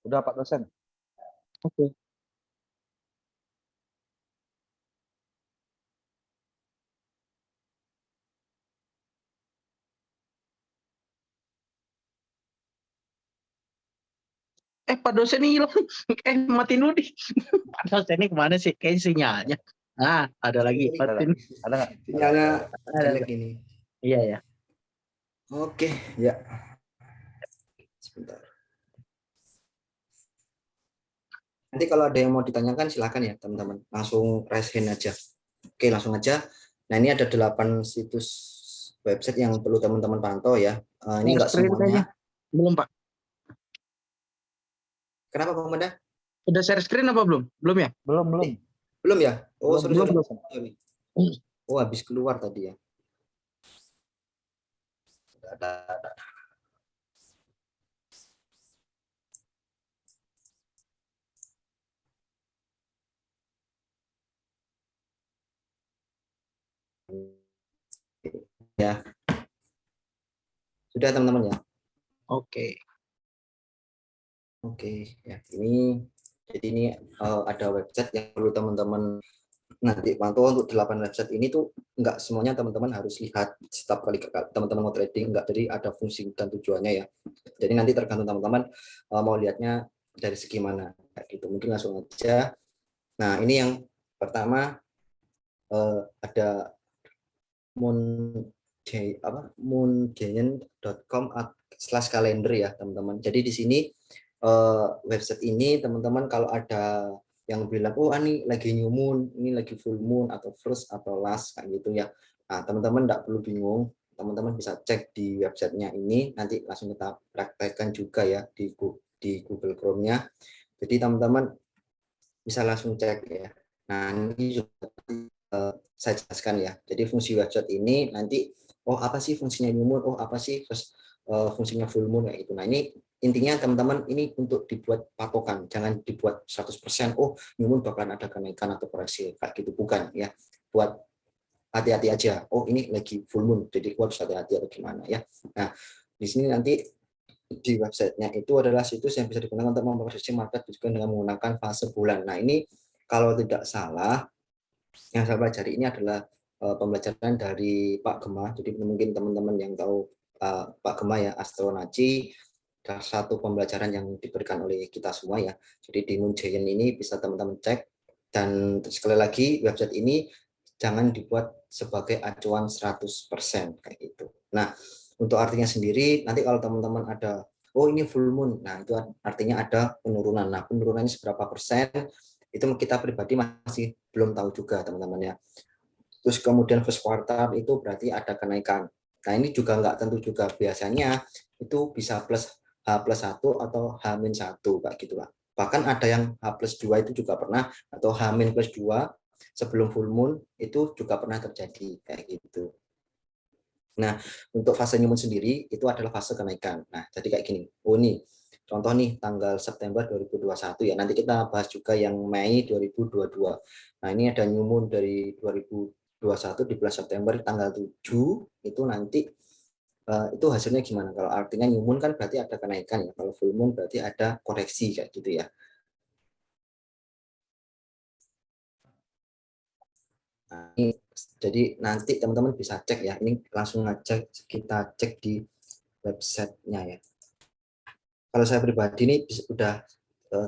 Udah Pak dosen. Oke. Pak dosen ini hilang. Matiin dulu nih. Pak dosen ini kemana sih? Kayaknya sinyalnya. Nah, ada lagi. Matiin. Ada nggak? Sinyalnya Ada. jelek ini. Iya ya. Oke, ya. Sebentar. Nanti kalau ada yang mau ditanyakan silakan ya teman-teman. Langsung raise hand aja. Oke, langsung aja. Nah, ini ada 8 situs website yang perlu teman-teman pantau ya. Ini enggak semuanya. Belum, Pak. Kenapa, Pak Manda? Udah share screen apa belum? Belum ya? Belum. Belum ya? Oh, Belum. sorry. Oh, habis keluar tadi ya. Ada. Ya. Sudah teman-teman ya? Oke. Oke, ya. Ini ada website yang perlu teman-teman nanti pantau. Untuk 8 website ini tuh enggak semuanya teman-teman harus lihat setiap kali teman-teman mau trading, enggak, jadi ada fungsi dan tujuannya ya. Jadi nanti tergantung teman-teman mau lihatnya dari segi mana kayak gitu. Mungkin langsung aja. Nah, ini yang pertama ada moongayen.com/kalender ya teman-teman. Jadi di sini website ini teman-teman kalau ada yang bilang oh ini lagi new moon, ini lagi full moon atau first atau last kayak gitu ya. Nah, teman-teman enggak perlu bingung, teman-teman bisa cek di websitenya ini, nanti langsung kita praktekkan juga ya di Google Chrome-nya. Jadi teman-teman bisa langsung cek ya. Nah, ini juga saya jelaskan ya. Jadi fungsi website ini nanti apa sih fungsinya new moon, apa sih fungsinya full moon kayak gitu. Nah, ini intinya teman-teman ini untuk dibuat patokan, jangan dibuat 100% new moon bakalan ada kenaikan atau koreksi kayak gitu, bukan ya. Buat hati-hati aja. Ini lagi full moon, jadi harus hati-hati atau gimana ya. Nah, di sini nanti di websitenya itu adalah situs yang bisa digunakan untuk memprediksi market juga dengan menggunakan fase bulan. Nah, ini kalau tidak salah yang saya pelajari ini adalah pembelajaran dari Pak Gema. Jadi mungkin teman-teman yang tahu Pak Gema ya, Astronaci, satu pembelajaran yang diberikan oleh kita semua ya. Jadi di Moon Giant ini bisa teman-teman cek, dan sekali lagi website ini jangan dibuat sebagai acuan 100% kayak gitu. Nah, untuk artinya sendiri nanti kalau teman-teman ada ini full moon, nah itu artinya ada penurunan. Nah, penurunannya seberapa persen itu kita pribadi masih belum tahu juga teman-teman ya. Terus kemudian first quarter itu berarti ada kenaikan. Nah, ini juga nggak tentu juga, biasanya itu bisa H+1 atau H-1 kayak gitu lah. Bahkan ada yang H+2 itu juga pernah, atau H-2 sebelum full moon itu juga pernah terjadi kayak gitu. Nah, untuk fase new moon sendiri itu adalah fase kenaikan. Nah, jadi kayak gini. Nih, contoh nih tanggal September 2021 ya. Nanti kita bahas juga yang Mei 2022. Nah, ini ada new moon dari 2021 di bulan September tanggal 7 itu nanti itu hasilnya gimana? Kalau artinya new moon kan berarti ada kenaikan ya. Kalau full moon berarti ada koreksi kayak gitu ya. Nah, ini, jadi nanti teman-teman bisa cek ya. Ini langsung aja kita cek di websitenya ya. Kalau saya pribadi ini sudah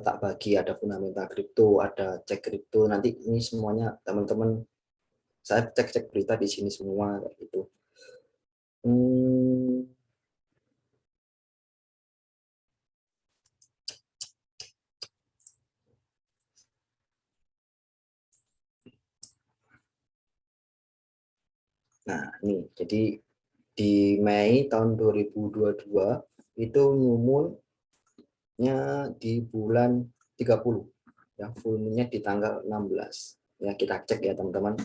tak bagi, ada fundamental kripto, ada cek kripto. Nanti ini semuanya teman-teman saya cek-cek berita di sini semua kayak gitu. Nah, ini jadi di Mei tahun 2022 itu new moon-nya di bulan 30 ya, full moon-nya di tanggal 16 ya. Kita cek ya teman-teman.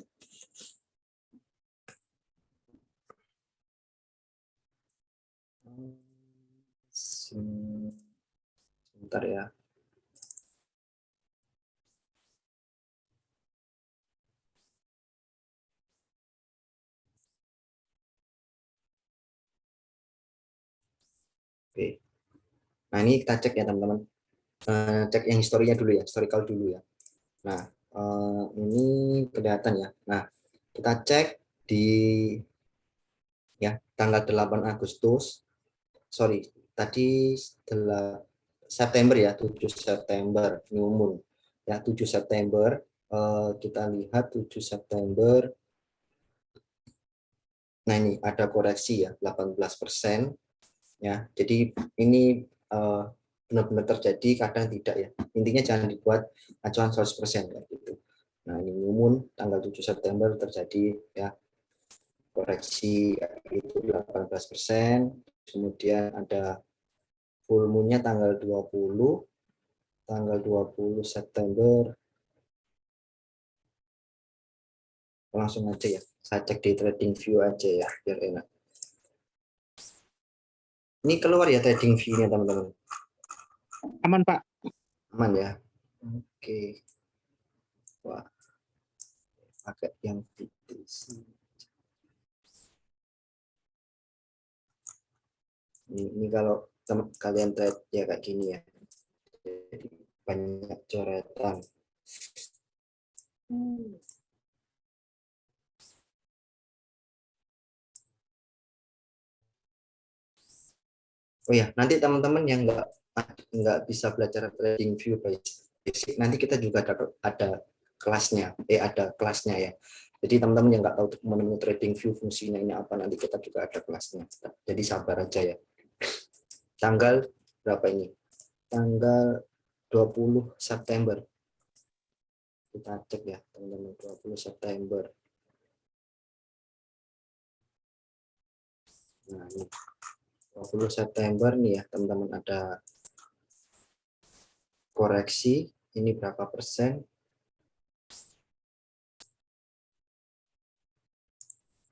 Sebentar ya. Oke. Nah, ini kita cek ya teman-teman. Cek yang historinya dulu ya, historical dulu ya. Nah, ini kelihatan ya. Nah, kita cek di ya tanggal 8 Agustus. Sorry, tadi setelah September ya, 7 September new moon. Ya, 7 September kita lihat 7 September. Nah, ini ada koreksi ya 18% ya. Jadi ini benar-benar terjadi, kadang tidak ya. Intinya jangan dibuat acuan 100% ya gitu. Nah, ini new moon tanggal 7 September terjadi ya koreksi itu 18%. Kemudian ada full moon-nya tanggal 20 September. Langsung aja ya. Saya cek di trading view aja ya biar enak. Ini keluar ya trading view-nya teman-teman. Aman, Pak. Aman ya. Oke. Wah, agak yang tipis. Ini kalau kalian trade ya kayak gini ya. Jadi banyak coretan. Oh ya, nanti teman-teman yang nggak bisa belajar trading view basic, nanti kita juga ada kelasnya, ada kelasnya ya. Jadi teman-teman yang nggak tahu menu trading view fungsinya ini apa, nanti kita juga ada kelasnya. Jadi sabar aja ya. Tanggal berapa ini? Tanggal 20 September. Kita cek ya, teman-teman, 20 September. Nah, ini 20 September nih ya, teman-teman, ada koreksi. Ini berapa persen?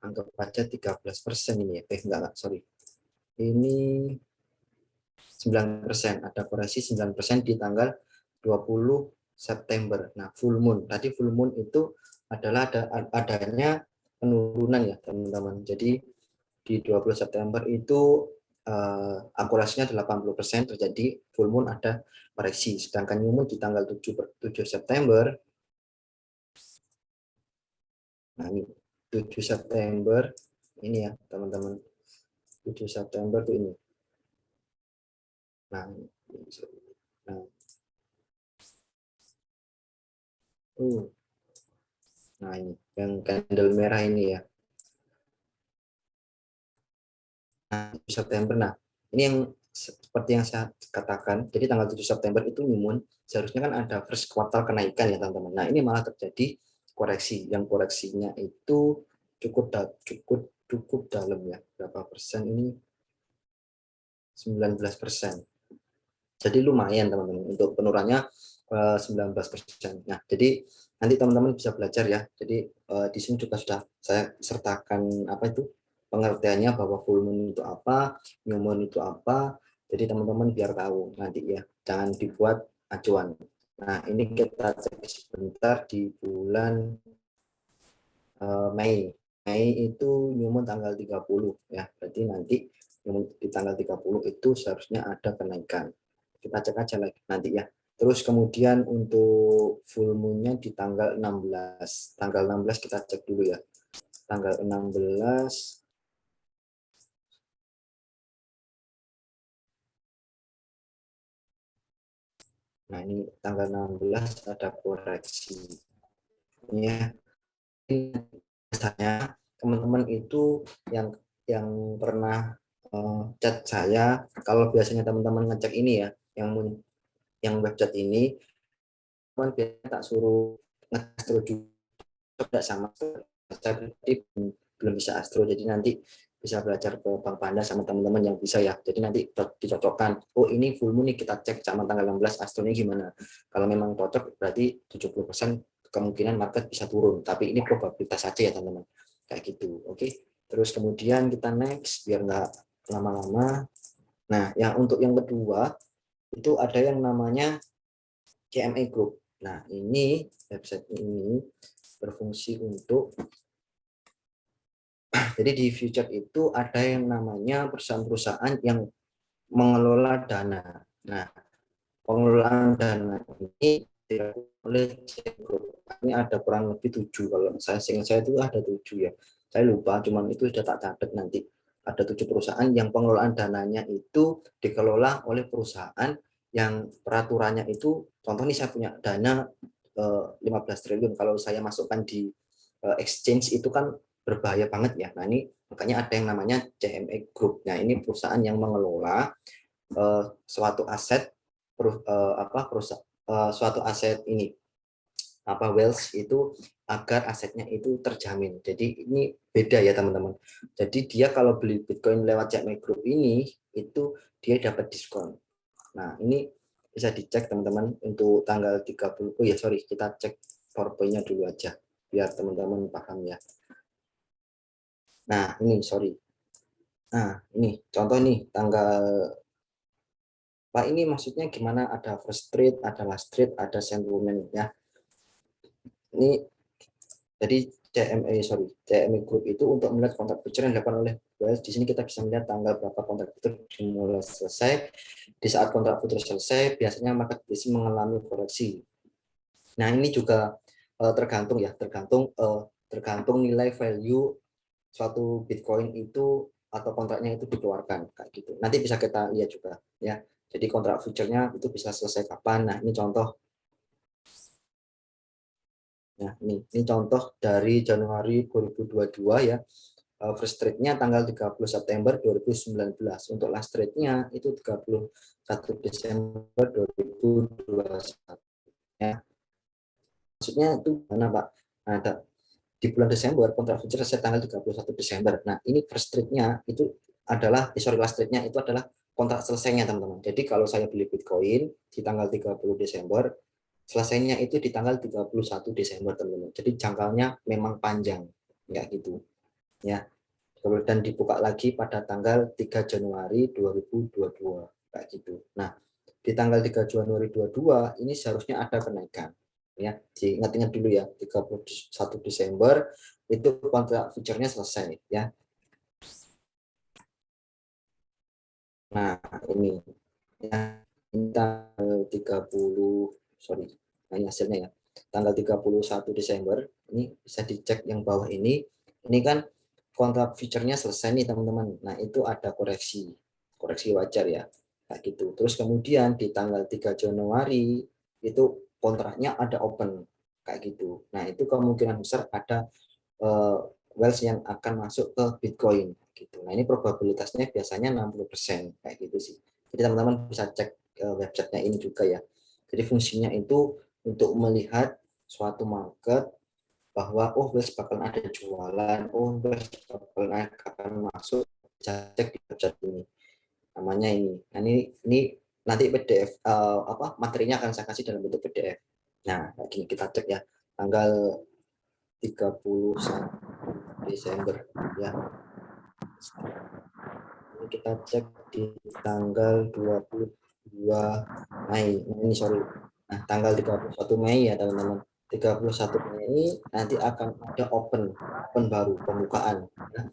Anggap aja 13% ini ya. Enggak, sorry. Ini 9%, ada koreksi 9% di tanggal 20 September. Nah, full moon. Tadi full moon itu adalah adanya penurunan ya, teman-teman. Jadi di 20 September itu akurasinya 80% terjadi full moon, ada koreksi. Sedangkan new moon di tanggal 7 September. Nah, ini 7 September ini ya, teman-teman. 7 September tuh ini. Nah, nah, nah ini yang candle merah ini ya. Nah, 7 September. Nah, ini yang seperti yang saya katakan. Jadi tanggal 7 September itu new moon, seharusnya kan ada first quartal kenaikan ya, teman-teman. Nah, ini malah terjadi koreksi. Yang koreksinya itu cukup dalam ya. Berapa persen ini? 19%. Jadi lumayan teman-teman untuk penurunannya 19%. Nah, jadi nanti teman-teman bisa belajar ya. Jadi di sini juga sudah saya sertakan apa itu pengertiannya, bahwa full moon itu apa, new moon itu apa. Jadi teman-teman biar tahu nanti ya. Jangan dibuat acuan. Nah, ini kita cek sebentar di bulan Mei. Mei itu new moon tanggal 30 ya. Berarti nanti di tanggal 30 itu seharusnya ada kenaikan. Kita cek aja lagi nanti ya. Terus kemudian untuk full moon-nya di tanggal 16. Tanggal 16 kita cek dulu ya. Tanggal 16. Nah, ini tanggal 16 ada koreksi. Ini ya. Biasanya teman-teman itu yang pernah chat saya, kalau biasanya teman-teman ngecek ini ya, yang website ini, teman biasanya tak suruh ngastro juga sama saya pribadi belum bisa astro, jadi nanti bisa belajar ke Bang Panda sama teman-teman yang bisa ya. Jadi nanti dicocokkan, oh ini full moon nih, kita cek sama tanggal 16 astronya gimana. Kalau memang cocok berarti 70% kemungkinan market bisa turun, tapi ini probabilitas saja ya teman-teman, kayak gitu. Oke, terus kemudian kita next biar nggak lama-lama. Nah, yang untuk yang kedua itu ada yang namanya CME Group. Nah, ini website ini berfungsi untuk jadi di future itu ada yang namanya perusahaan-perusahaan yang mengelola dana. Nah, pengelolaan dana ini dilakukan oleh CM Group. Ini ada kurang lebih 7, kalau seingat saya itu ada 7 ya. Saya lupa, cuman itu sudah tak catat nanti. Ada 7 perusahaan yang pengelolaan dananya itu dikelola oleh perusahaan yang peraturannya itu, contoh nih saya punya dana 15 triliun, kalau saya masukkan di exchange itu kan berbahaya banget ya. Nah ini makanya ada yang namanya CME Group. Nah ini perusahaan yang mengelola suatu aset suatu aset ini wealth itu, agar asetnya itu terjamin. Jadi ini beda ya teman-teman. Jadi dia kalau beli Bitcoin lewat CME Group ini itu dia dapat diskon. Nah, ini bisa dicek teman-teman untuk tanggal 30. Oh ya, sorry, kita cek PowerPoint-nya dulu aja biar teman-teman paham ya. Nah, ini sorry. Nah, ini contoh nih tanggal Pak, ini maksudnya gimana? Ada first trade, ada last trade, ada settlement ya. Ini jadi CME Group itu untuk melihat kontrak future yang dilakukan oleh Wells. Di sini kita bisa melihat tanggal berapa kontrak future dimulai selesai. Di saat kontrak future selesai, biasanya market price mengalami koreksi. Nah, ini juga tergantung ya, tergantung nilai value suatu Bitcoin itu atau kontraknya itu dikeluarkan kayak gitu. Nanti bisa kita lihat juga ya. Jadi kontrak future-nya itu bisa selesai kapan. Nah, ini contoh. Nah, ini contoh dari Januari 2022 ya. First trade-nya tanggal 30 September 2019. Untuk last trade-nya itu 31 Desember 2021. Ya. Maksudnya itu mana, Pak? Nah, di bulan Desember kontrak future selesai tanggal 31 Desember. Nah, ini first trade-nya itu adalah last trade-nya itu adalah kontrak selesainya, teman-teman. Jadi kalau saya beli Bitcoin di tanggal 30 Desember, selesainya itu di tanggal 31 Desember, teman-teman. Jadi jangkaunya memang panjang, enggak gitu. Ya. Dan dibuka lagi pada tanggal 3 Januari 2022, kayak gitu. Nah, di tanggal 3 Januari 2022 ini seharusnya ada kenaikan. Ya, diingat-ingat dulu ya, 31 Desember itu kontrak future-nya selesai ya. Nah, ini ya, ini tanggal 30, sorry, nah ini hasilnya ya. Tanggal 31 Desember, ini bisa dicek yang bawah ini. Ini kan kontrak future-nya selesai nih, teman-teman. Nah, itu ada koreksi wajar ya. Kayak gitu. Terus kemudian di tanggal 3 Januari itu kontraknya ada open kayak gitu. Nah, itu kemungkinan besar ada wealth yang akan masuk ke Bitcoin gitu. Nah, ini probabilitasnya biasanya 60% kayak gitu sih. Jadi teman-teman bisa cek websitenya ini juga ya. Jadi fungsinya itu untuk melihat suatu market bahwa wealth bakal ada jualan, wealth bakal akan masuk, bisa cek di website ini. Namanya ini. Nah, ini nanti PDF materinya akan saya kasih dalam bentuk PDF. Nah, gini kita cek ya. Tanggal 31 Desember ya. Ini kita cek di tanggal 22 Mei. Ini sorry. Nah, tanggal 31 Mei ya, teman-teman. 31 Mei nanti akan ada open baru, pembukaan. Nah,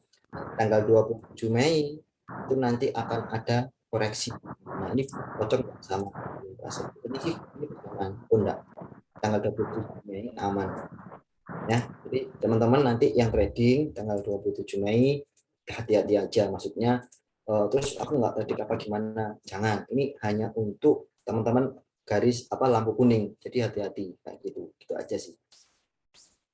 tanggal 27 Mei itu nanti akan ada koreksi. Nah, ini cocok sama ini sih, ini bersamaan. Oh enggak, tanggal 27 Mei aman. Ya, jadi teman-teman nanti yang trading tanggal 27 Mei hati-hati aja, maksudnya terus aku nggak trading apa gimana, jangan, ini hanya untuk teman-teman garis lampu kuning, jadi hati-hati kayak gitu, gitu aja sih.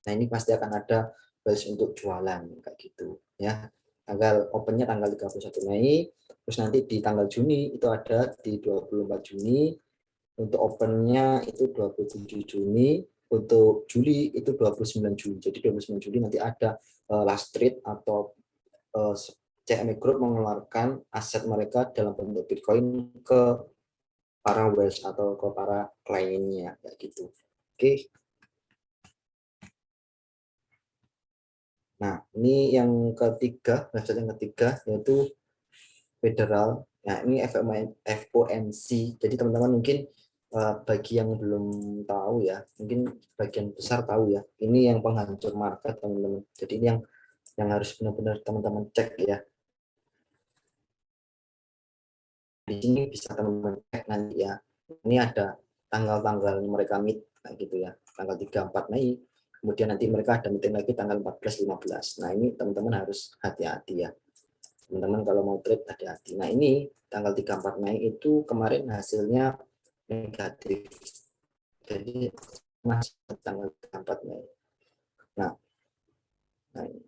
Nah, ini pasti akan ada balas untuk jualan kayak gitu ya. Tanggal opennya tanggal 31 Mei, terus nanti di tanggal Juni itu ada di 24 Juni, untuk opennya itu 27 Juni, untuk Juli itu 29 Juli. Jadi 29 Juli nanti ada last trade atau CME Group mengeluarkan aset mereka dalam bentuk Bitcoin ke para whales atau ke para kliennya kayak gitu. Oke. Nah, ini yang ketiga, website yang ketiga yaitu Federal. Nah, ini FOMC. Jadi teman-teman mungkin bagi yang belum tahu ya, mungkin bagian besar tahu ya. Ini yang penghancur market, teman-teman. Jadi ini yang harus benar-benar teman-teman cek ya. Di sini bisa teman-teman cek nanti ya. Ini ada tanggal-tanggal mereka meet kayak gitu ya. Tanggal 3-4 Mei. Kemudian nanti mereka ada meeting lagi tanggal 14-15. Nah, ini teman-teman harus hati-hati ya. Teman-teman kalau mau trade hati-hati. Nah, ini tanggal 3-4 Mei itu kemarin hasilnya negatif. Jadi masih tanggal 3-4 Mei. Nah, ini.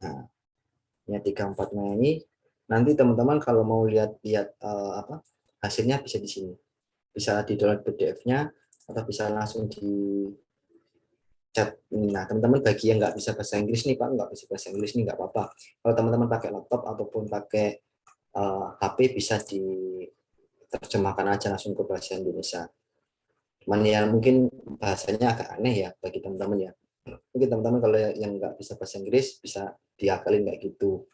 Nah, ya 3-4 Mei. Nanti teman-teman kalau mau lihat apa hasilnya bisa di sini. Bisa di download PDF-nya atau bisa langsung di chat. Nah, teman-teman bagi yang nggak bisa bahasa Inggris nih, Pak, nggak bisa bahasa Inggris nih, nggak apa-apa. Kalau teman-teman pakai laptop ataupun pakai HP bisa diterjemahkan aja langsung ke bahasa Indonesia. Cuman ya mungkin bahasanya agak aneh ya bagi teman-teman ya. Mungkin teman-teman kalau yang nggak bisa bahasa Inggris bisa diakalin kayak gitu.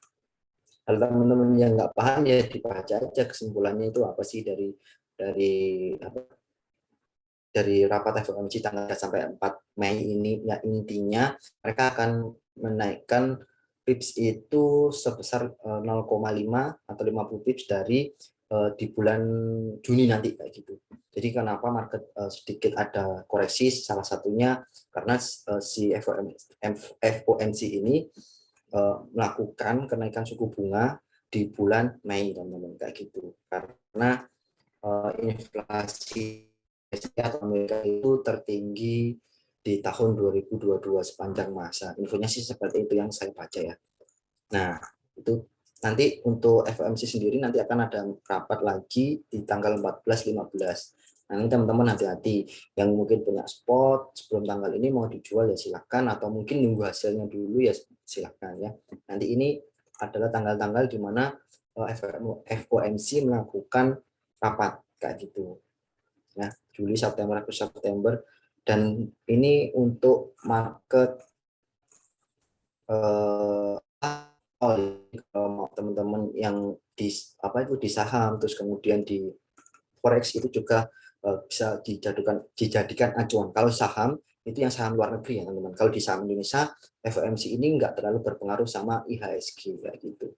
Kalau teman-teman yang nggak paham ya dibaca aja kesimpulannya itu apa sih dari apa dari rapat FOMC tanggal 3 sampai 4 Mei ini. Ya intinya mereka akan menaikkan pips itu sebesar 0,5 atau 50 pips dari di bulan Juni nanti kayak gitu. Jadi kenapa market sedikit ada koreksi, salah satunya karena si FOMC ini melakukan kenaikan suku bunga di bulan Mei, teman-teman, kayak gitu. Karena inflasi atau Amerika itu tertinggi di tahun 2022 sepanjang masa. Infonya sih seperti itu yang saya baca ya. Nah, itu nanti untuk FOMC sendiri nanti akan ada rapat lagi di tanggal 14-15. Nah, ini teman-teman hati-hati. Yang mungkin punya spot sebelum tanggal ini mau dijual ya silakan, atau mungkin nunggu hasilnya dulu ya silakan ya. Nanti ini adalah tanggal-tanggal di mana FOMC melakukan rapat kayak gitu. Ya, Juli, September, Agustus, September, dan ini untuk market kalau teman-teman yang di apa itu di saham terus kemudian di forex itu juga bisa dijadikan acuan. Kalau saham itu yang saham luar negeri ya teman-teman. Kalau di saham Indonesia FOMC ini nggak terlalu berpengaruh sama IHSG kayak gitu.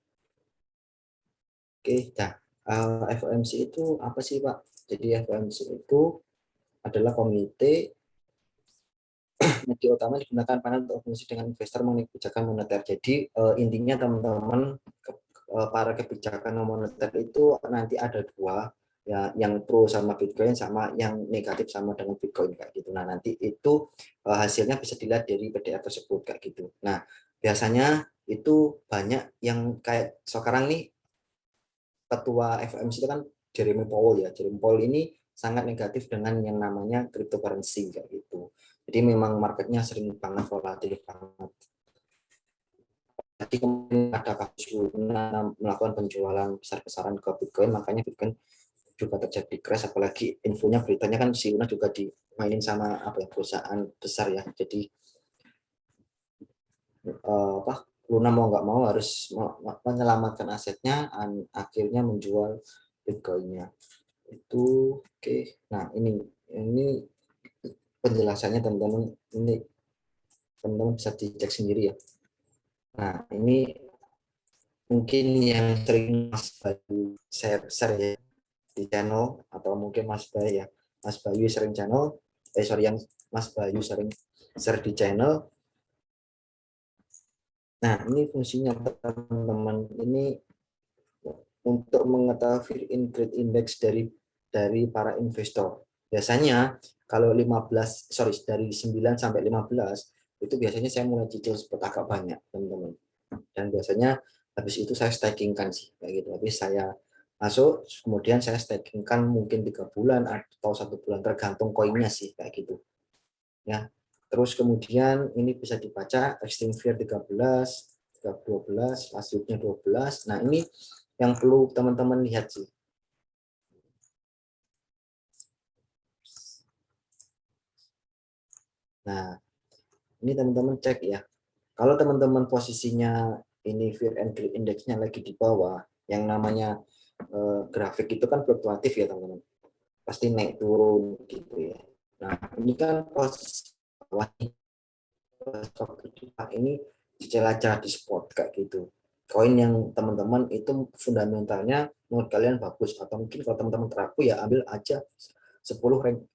Oke, nah FOMC itu apa sih Pak? Jadi FOMC itu adalah komite media utama digunakan panel untuk fungsi dengan investor mengenai kebijakan moneter. Jadi intinya teman-teman para kebijakan moneter itu nanti ada dua ya, yang pro sama Bitcoin sama yang negatif sama dengan Bitcoin kayak gitu. Nah nanti itu hasilnya bisa dilihat dari PDF tersebut kayak gitu. Nah biasanya itu banyak yang kayak sekarang nih ketua FOMC itu kan Jeremy Powell ya. Jeremy Powell ini sangat negatif dengan yang namanya cryptocurrency kayak gitu. Jadi memang marketnya sering banget volatil banget. Jadi kemudian ada kasus Luna melakukan penjualan besar-besaran ke Bitcoin, makanya Bitcoin juga terjadi crash, apalagi infonya beritanya kan si Luna juga dimainin sama apa ya, perusahaan besar ya. Jadi apa Luna mau nggak mau harus menyelamatkan asetnya, akhirnya menjual Bitcoinnya itu. Oke. Nah ini penjelasannya teman-teman, ini teman-teman bisa dicek sendiri ya. Nah ini mungkin yang sering Mas Bayu share ya di channel, atau mungkin Mas Bayu ya, Mas Bayu sering channel yang Mas Bayu sering share di channel. Nah ini fungsinya teman-teman, ini untuk mengetahui fear and greed index dari para investor. Biasanya kalau dari 9 sampai 15 itu biasanya saya mulai cicil spot agak banyak teman-teman. Dan biasanya habis itu saya stakingkan sih kayak gitu. Habis saya masuk, kemudian saya stakingkan mungkin 3 bulan atau 1 bulan tergantung koinnya sih kayak gitu. Ya. Terus kemudian ini bisa dibaca extreme fear 13, 12, selanjutnya 12. Nah, ini yang perlu teman-teman lihat sih. Nah, ini teman-teman cek ya. Kalau teman-teman posisinya ini fear and greed index-nya lagi di bawah, yang namanya grafik itu kan fluktuatif ya teman-teman. Pasti naik turun gitu ya. Nah, ini kan posisi bawah nih, ini cicil aja di spot kayak gitu. Koin yang teman-teman itu fundamentalnya menurut kalian bagus, atau mungkin kalau teman-teman teraku ya ambil aja 10 rank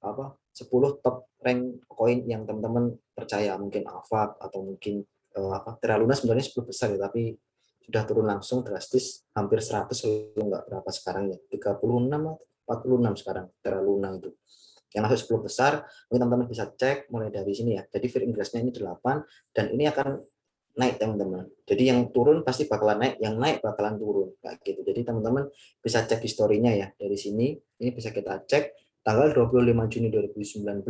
10 top rank koin yang teman-teman percaya, mungkin AVAX atau mungkin Terra Luna sebenarnya 10 besar ya, tapi sudah turun langsung drastis hampir 100, enggak berapa sekarang ya, 36 atau 46 sekarang Terra Luna itu. Yang masuk 10 besar, mungkin teman-teman bisa cek mulai dari sini ya. Jadi fear ingress-nya ini 8 dan ini akan naik teman-teman. Jadi yang turun pasti bakalan naik, yang naik bakalan turun kayak gitu. Jadi teman-teman bisa cek historinya ya dari sini. Ini bisa kita cek tanggal 25 Juni 2019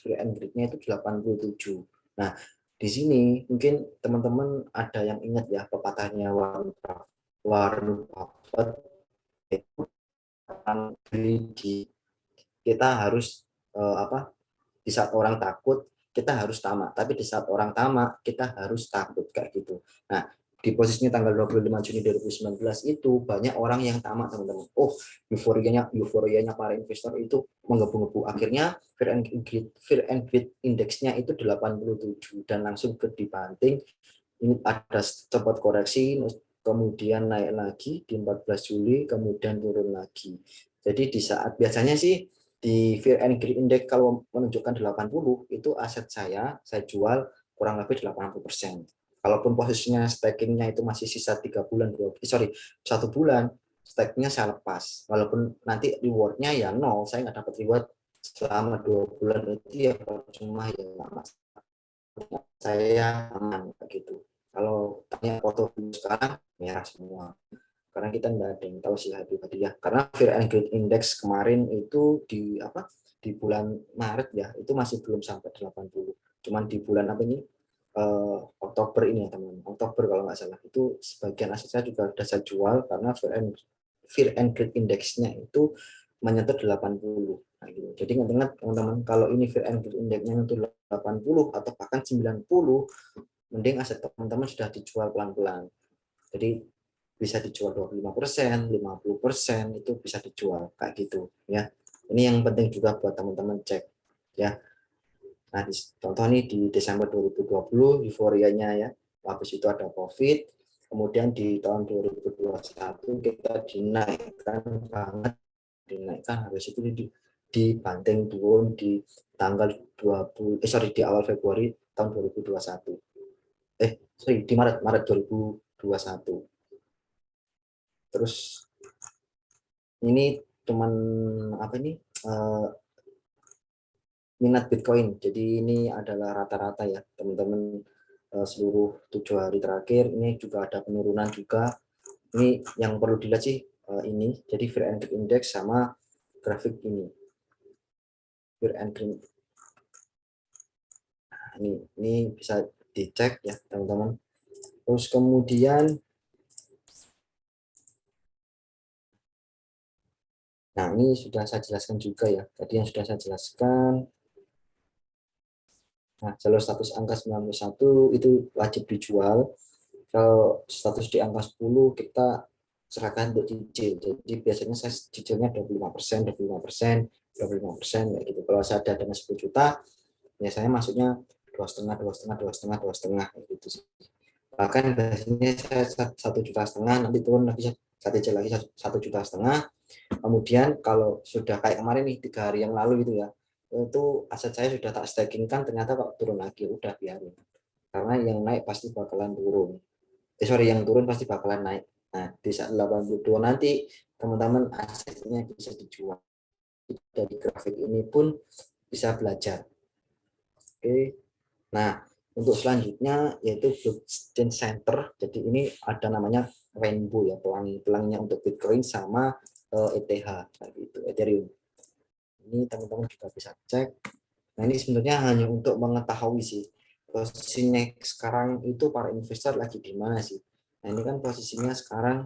free and grade-nya itu 87. Nah, di sini mungkin teman-teman ada yang ingat ya pepatahnya Warren Buffett itu kita harus di saat orang takut kita harus tamak, tapi di saat orang tamak kita harus takut kayak gitu. Nah, di posisinya tanggal 25 Juni 2019 itu banyak orang yang tamak teman-teman. Oh, euforianya para investor itu menggebu-gebu. Akhirnya fear and greed indeksnya itu 87 dan langsung ke dibanting. Ini ada sempat koreksi, kemudian naik lagi di 14 Juli, kemudian turun lagi. Jadi di saat biasanya sih di Fear and Greed Index kalau menunjukkan 80 itu aset saya jual kurang lebih 80%. Kalaupun posisinya stakingnya itu masih sisa 3 bulan, 1 bulan, stakingnya saya lepas. Walaupun nanti rewardnya ya nol, saya nggak dapat reward selama 2 bulan itu ya cuma ya saya aman gitu. Kalau tanya portofolio sekarang merah semua. Karena kita nggak ada yang tahu sih tadi ya. Karena Fear and Greed Index kemarin itu di bulan Maret ya, itu masih belum sampai 80. Cuman di bulan apa ini? Oktober ini ya teman-teman. Oktober kalau nggak salah itu sebagian aset saya juga sudah saya jual karena Fear and Greed Index-nya itu menyentuh 80. Nah, gitu. Jadi ingat teman-teman, kalau ini Fear and Greed Index-nya menyentuh 80 atau bahkan 90, mending aset teman-teman sudah dijual pelan-pelan. Jadi bisa dijual 25%, 50% itu bisa dijual kayak gitu ya. Ini yang penting juga buat teman-teman cek ya. Nah, contoh nih di Desember 2020 euforianya ya. Habis itu ada Covid, kemudian di tahun 2021 kita dinaikkan habis itu dibanting turun di tanggal 20 di awal Februari tahun 2021. Di Maret 2021. Terus ini cuman minat Bitcoin. Jadi ini adalah rata-rata ya teman-teman, seluruh 7 hari terakhir. Ini juga ada penurunan juga. Ini yang perlu dilihat sih ini. Jadi Fear and Greed Index sama grafik ini. Fear and Greed. Nah, ini bisa dicek ya teman-teman. Terus kemudian nah, ini sudah saya jelaskan juga ya. Tadi yang sudah saya jelaskan. Nah, jalur status angka 91 itu wajib dijual. Kalau status di angka 10 kita serahkan untuk cicil. Jadi biasanya saya cicilnya 25%, 25%, 25% kayak gitu. Kalau saya ada dana 10 juta, biasanya masuknya 2,5, 2,5, 2,5, 2,5 kayak gitu sih. Bahkan biasanya saya 1,5 juta, nanti turun lagi saya cicil lagi 1,5 juta. Kemudian kalau sudah kayak kemarin nih 3 hari yang lalu gitu ya, itu aset saya sudah tak staking kan, ternyata kok turun lagi, udah biarin. Karena yang naik pasti bakalan turun. Yang turun pasti bakalan naik. Nah, di saat 82 nanti teman-teman asetnya bisa dijual. Dari grafik ini pun bisa belajar. Oke. Nah, untuk selanjutnya yaitu blockchain center. Jadi ini ada namanya Rainbow ya, pelangi-pelanginya untuk Bitcoin sama ETH gitu, Ethereum. Ini teman-teman juga bisa cek. Nah, ini sebenarnya hanya untuk mengetahui sih posisinya sekarang itu para investor lagi di mana sih. Nah, ini kan posisinya sekarang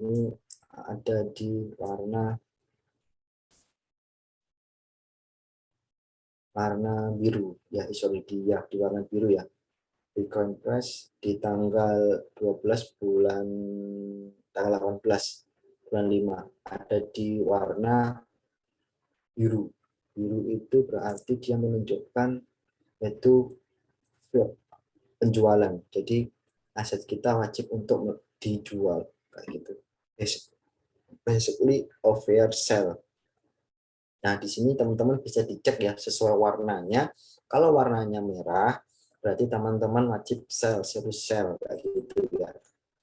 ini ada di warna biru ya, di warna biru ya. Bitcoin Price di tanggal 12 bulan tanggal 18 bulan 5 ada di warna biru. Biru itu berarti dia menunjukkan yaitu penjualan. Jadi aset kita wajib untuk dijual kayak gitu. Basically a fair sale. Nah, di sini teman-teman bisa dicek ya sesuai warnanya. Kalau warnanya merah, berarti teman-teman wajib sell, serius sell kayak gitu ya.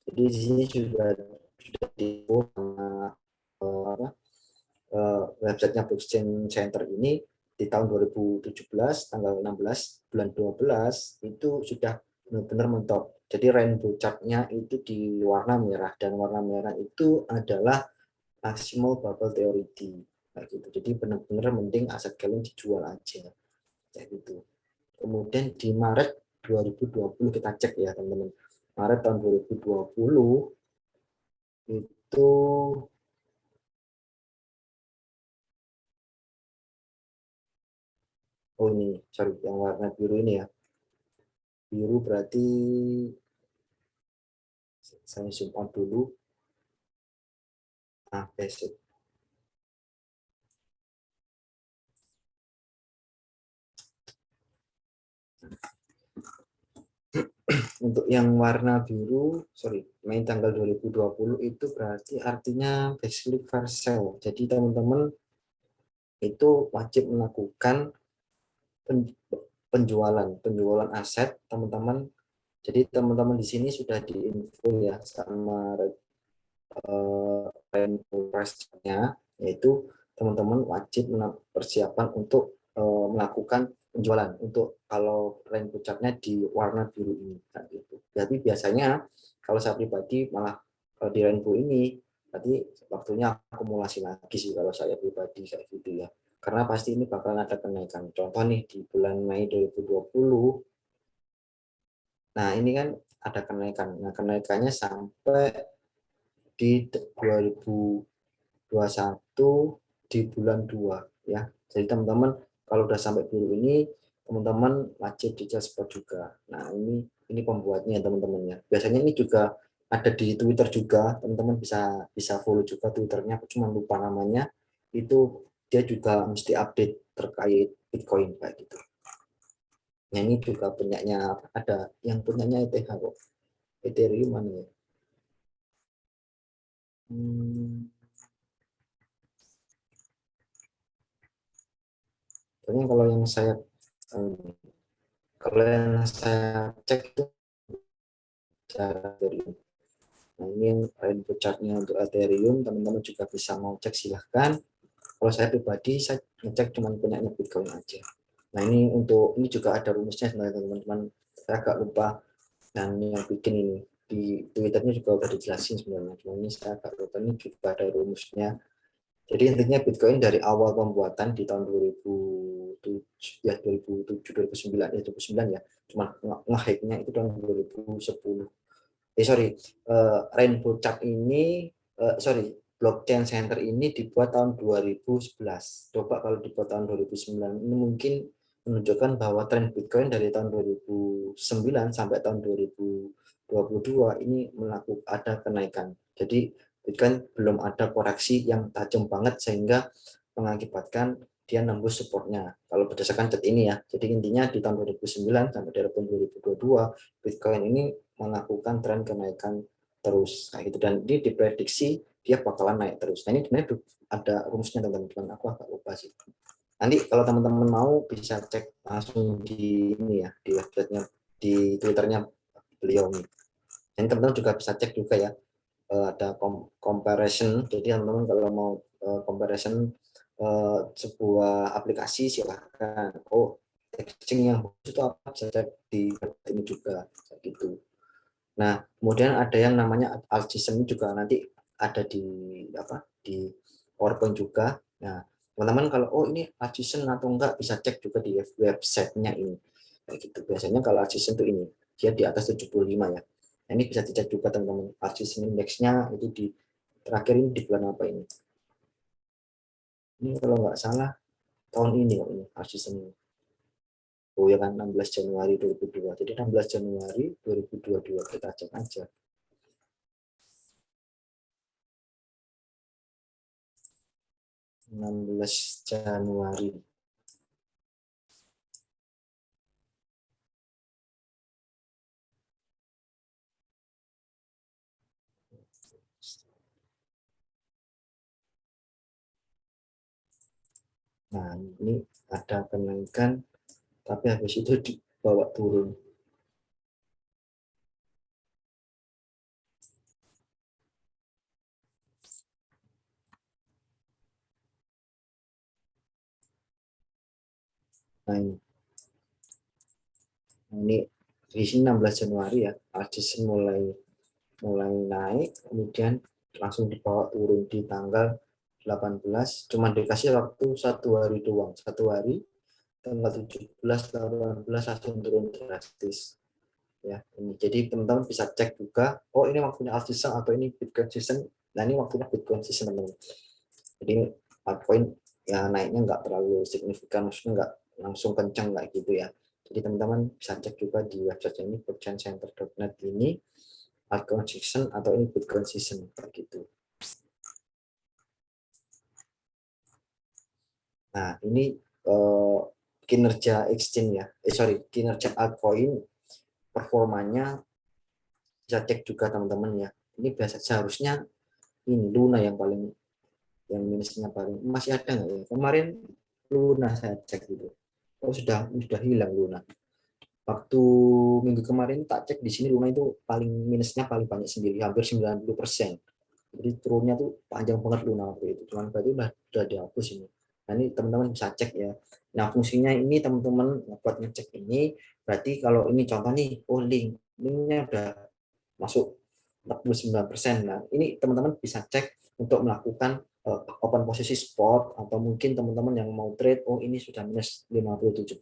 Jadi di sini juga sudah diinfo sama websitenya Blockchain Center ini di tahun 2017 tanggal 16 bulan 12 itu sudah benar-benar mentok. Jadi rainbow chart-nya itu di warna merah dan warna merah itu adalah maximal bubble theory kayak gitu. Jadi benar-benar mending aset kalian dijual aja kayak gitu. Kemudian di Maret 2020 kita cek ya teman-teman. Maret tahun 2020 itu oh ini sorry yang warna biru ini ya. Biru berarti saya zoom out dulu. Nah, basic. Untuk yang warna biru, sorry, main tanggal 2020 itu berarti artinya basically fair sale. Jadi teman-teman itu wajib melakukan penjualan aset teman-teman. Jadi teman-teman di sini sudah diinfo ya sama price-nya, yaitu teman-teman wajib persiapan untuk melakukan penjualan untuk kalau rainbow chart-nya di warna biru ini kan gitu. Jadi biasanya kalau saya pribadi malah di rainbow ini berarti waktunya akumulasi lagi sih kalau saya pribadi kayak gitu ya. Karena pasti ini bakal ada kenaikan. Contoh nih di bulan Mei 2020, nah ini kan ada kenaikan. Nah kenaikannya sampai di 2021 di bulan 2 ya. Jadi teman-teman kalau udah sampai biru ini teman-teman wajib di spot juga. Nah, ini pembuatnya teman-teman ya. Biasanya ini juga ada di Twitter juga, teman-teman bisa bisa follow juga Twitternya, aku cuma lupa namanya. Itu dia juga mesti update terkait Bitcoin kayak gitu. Nah, ini juga punyanya ada yang punyanya ETH kok. Ethereum mana ya? Pokoknya kalau yang saya cek itu Ethereum. Nah, ini yang rainbow chart-nya untuk Ethereum, teman-teman juga bisa mau cek silahkan. Kalau saya pribadi, saya ngecek cuma punya Bitcoin aja. Nah, ini juga ada rumusnya sebenarnya teman-teman. Saya agak lupa. Dan yang bikin ini di Twitternya juga udah dijelasin sebenarnya. Cuma ini saya agak lupa, ini juga ada rumusnya. Jadi intinya Bitcoin dari awal pembuatan di tahun 2007 ya 2007 2009 ya 2009 ya. Cuma nge-hype-nya itu tahun 2010. Sorry, Rainbow Chart ini, sorry, Blockchain Center ini dibuat tahun 2011. Coba kalau dibuat tahun 2009, ini mungkin menunjukkan bahwa tren Bitcoin dari tahun 2009 sampai tahun 2022 ini ada kenaikan. Jadi Bitcoin belum ada koreksi yang tajam banget sehingga mengakibatkan dia nembus supportnya. Kalau berdasarkan chart ini ya, jadi intinya di tahun 2009 sampai tahun 2022 Bitcoin ini melakukan tren kenaikan terus. Nah, itu dan ini diprediksi dia bakalan naik terus. Nah, ini sebenarnya ada rumusnya teman-teman. Aku agak lupa sih. Nanti kalau teman-teman mau bisa cek langsung di ini ya di websitenya di Twitternya beliau nih. Dan teman-teman juga bisa cek juga ya ada comparison. Jadi teman-teman kalau mau comparison sebuah aplikasi silahkan. Oh, exchange yang bagus itu apa? Bisa cek di website ini juga gitu. Nah, kemudian ada yang namanya Alcism juga nanti ada di PowerPoint juga. Nah, teman-teman kalau oh ini Alcism atau enggak bisa cek juga di websitenya ini. Kayak gitu. Biasanya kalau Alcism itu ini dia di atas 75 ya. Nah, ini bisa dicek juga teman-teman. Alcism index-nya itu di terakhir ini di bulan apa ini? Ini kalau nggak salah tahun ini kok ini Alcism ini. Oh ya kan 16 Januari 2002. Jadi 16 Januari 2022 kita cek aja. 16 Januari. Nah, ini ada kenaikan, tapi habis itu dibawa turun. Nah, ini di sini 16 Januari ya, Aljazen mulai naik, kemudian langsung dibawa turun di tanggal 18, cuma dikasih waktu 1 hari doang, 1 hari, tanggal 17, 18 langsung turun drastis. Ya, ini. Jadi teman-teman bisa cek juga, oh ini waktunya Aljazen atau ini Bitcoin season. Nah, ini waktunya Bitcoin season, teman-teman. Jadi altcoin ya naiknya nggak terlalu signifikan, maksudnya nggak langsung kencang nggak gitu ya. Jadi teman-teman bisa cek juga di website ini blockchaincenter.net ini altcoin season atau ini Bitcoin season kayak gitu. Nah, ini kinerja exchange ya. Kinerja altcoin performanya bisa cek juga teman-teman ya. Ini biasa seharusnya ini Luna yang minusnya paling masih ada nggak ya? Kemarin Luna saya cek gitu. Oh, sudah hilang Luna. Waktu minggu kemarin tak cek di sini Luna itu paling minusnya paling banyak sendiri, hampir 90%. Jadi turunnya tuh panjang banget Luna waktu itu. Cuman berarti udah dihapus ini. Nah, ini teman-teman bisa cek ya. Nah, fungsinya ini teman-teman buat ngecek ini berarti kalau ini contoh nih, oh linknya udah masuk 49%. Nah, ini teman-teman bisa cek untuk melakukan open posisi spot, atau mungkin teman-teman yang mau trade, oh ini sudah minus 57%,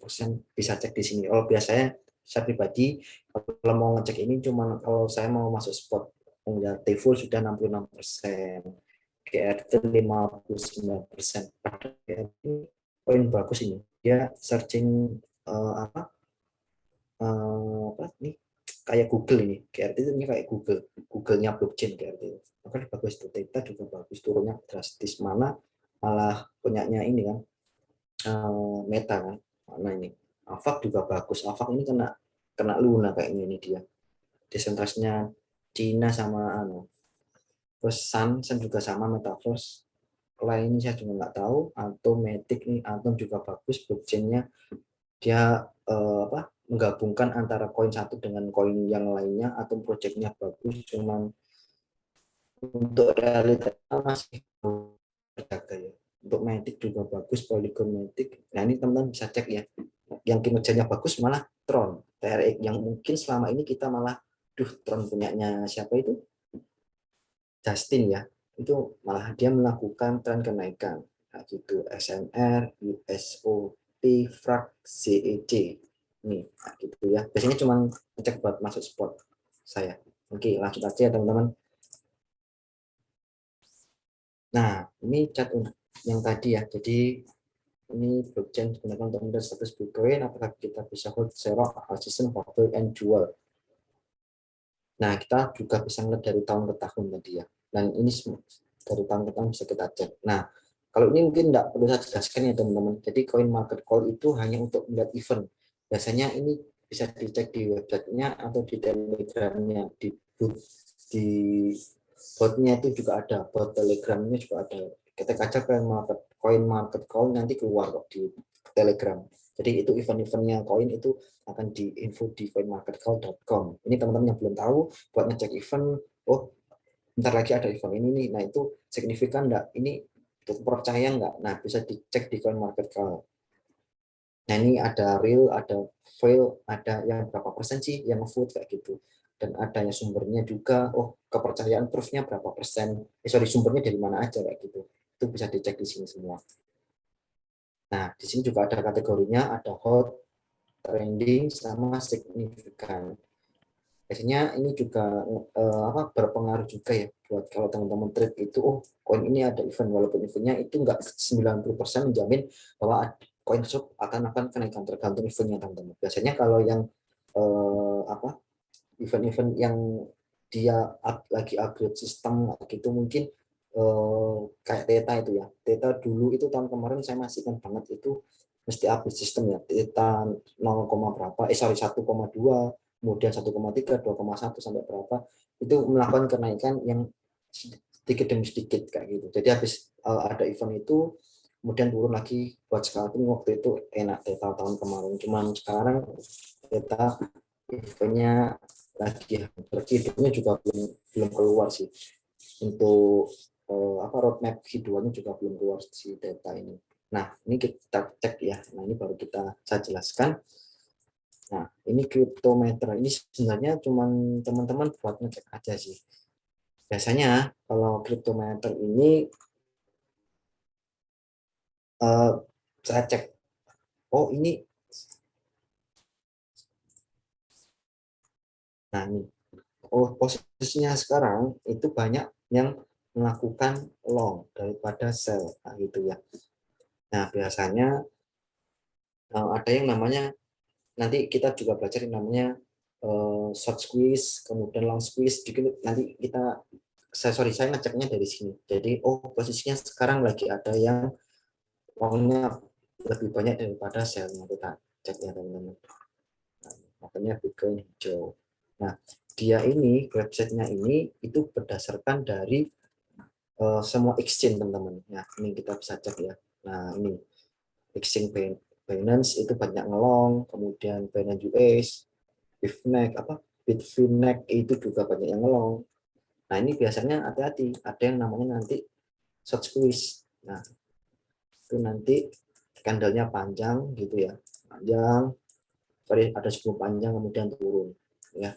bisa cek di sini. Oh, biasanya saya pribadi kalau mau ngecek ini cuma kalau saya mau masuk spot, ya T-Full sudah 66%, GRT 59%. Ini poin bagus ini. Dia searching apa nih kayak Google ini, GRT itu ini kayak Google-nya blockchain GRT. Maka bagus tuh, Theta juga bagus, turunnya drastis, mana malah punyanya ini kan Meta kan, mana ini Avak juga bagus. Avak ini kena kena Luna kayaknya, ini dia desentrasinya Cina sama terus Sun juga sama Metaverse. Lain saya juga nggak tahu. Automatic nih, Atom juga bagus blockchainnya, dia menggabungkan antara koin satu dengan koin yang lainnya, atau projectnya bagus, cuman untuk realitas masih terjaga ya. Untuk Matic juga bagus, Polygon Matic. Nah, ini teman-teman bisa cek ya. Yang kinerjanya bagus malah Tron, TRX, yang mungkin selama ini kita malah, Tron punyanya siapa itu? Justin ya. Itu malah dia melakukan tren kenaikan. Nah, gitu. SNR, USOP, FRAC, CEC. Nih, nah, gitu ya. Biasanya cuma ngecek buat masuk spot saya. Oke, lanjut aja ya teman-teman. Nah, ini chat yang tadi ya. Jadi ini blockchain digunakan untuk melihat status Bitcoin, apakah kita bisa hold zero, season, hold and jual. Nah, kita juga bisa melihat dari tahun ke tahun tadi ya. Dan ini dari tahun ke tahun bisa kita cek. Nah, kalau ini mungkin tidak perlu saya jelaskan ya teman-teman. Jadi coin market call itu hanya untuk melihat event. Biasanya ini bisa dicek di websitenya atau di telegramnya, di botnya itu juga ada, bot telegramnya juga ada. Kita aja coin market call nanti keluar kok di telegram. Jadi itu event-eventnya koin itu akan diinfo di coinmarketcall.com. Ini teman-teman yang belum tahu, buat ngecek event, oh bentar lagi ada event ini nih, nah itu signifikan enggak, ini percaya enggak, nah bisa dicek di CoinMarketCall. Nah, ini ada real, ada fail, ada yang berapa persen sih yang vote kayak gitu, dan adanya sumbernya juga, oh kepercayaan proofnya berapa persen, sumbernya dari mana aja kayak gitu, itu bisa dicek di sini semua. Nah, di sini juga ada kategorinya, ada hot, trending, sama signifikan. Biasanya ini juga berpengaruh juga ya buat kalau teman-teman trade itu, oh koin ini ada event, walaupun eventnya itu enggak 90% menjamin bahwa koin tersebut akan kenaikan, tergantung eventnya teman-teman. Biasanya kalau yang event-event yang dia lagi upgrade sistem gitu, mungkin kayak Theta itu ya. Theta dulu itu tahun kemarin saya masih ingat banget itu mesti update sistem ya. Theta 0, berapa, sorry 1,2, kemudian 1,3, 2,1 sampai berapa, itu melakukan kenaikan yang sedikit demi sedikit kayak gitu. Jadi habis ada event itu kemudian turun lagi buat scalping, waktu itu enak Theta tahun kemarin. Cuman sekarang Theta eventnya lagi berkidungnya juga belum belum keluar sih untuk apa roadmap keduanya juga belum keluar si data ini. Nah ini kita cek ya. Nah ini baru saya jelaskan. Nah ini cryptometer ini sebenarnya cuma teman-teman buat ngecek aja sih. Biasanya kalau cryptometer ini saya cek, oh ini, nah ini, oh posisinya sekarang itu banyak yang melakukan long daripada sell, nah, gitu ya. Nah biasanya ada yang namanya, nanti kita juga belajar yang namanya short squeeze, kemudian long squeeze. Nanti saya ngeceknya dari sini. Jadi oh posisinya sekarang lagi ada yang uangnya lebih banyak daripada sell-nya, kita cek ya teman-teman. Nah, makanya Bitcoin hijau. Nah dia ini websitenya ini itu berdasarkan dari semua exchange teman-teman. Nah ini kita bisa cek ya. Nah ini exchange Binance itu banyak ngelong, kemudian Binance US, Bitfinex itu juga banyak yang ngelong. Nah ini biasanya hati-hati, ada yang namanya nanti short squeeze. Nah itu nanti candlenya panjang gitu ya, panjang, sorry ada 10 panjang kemudian turun ya.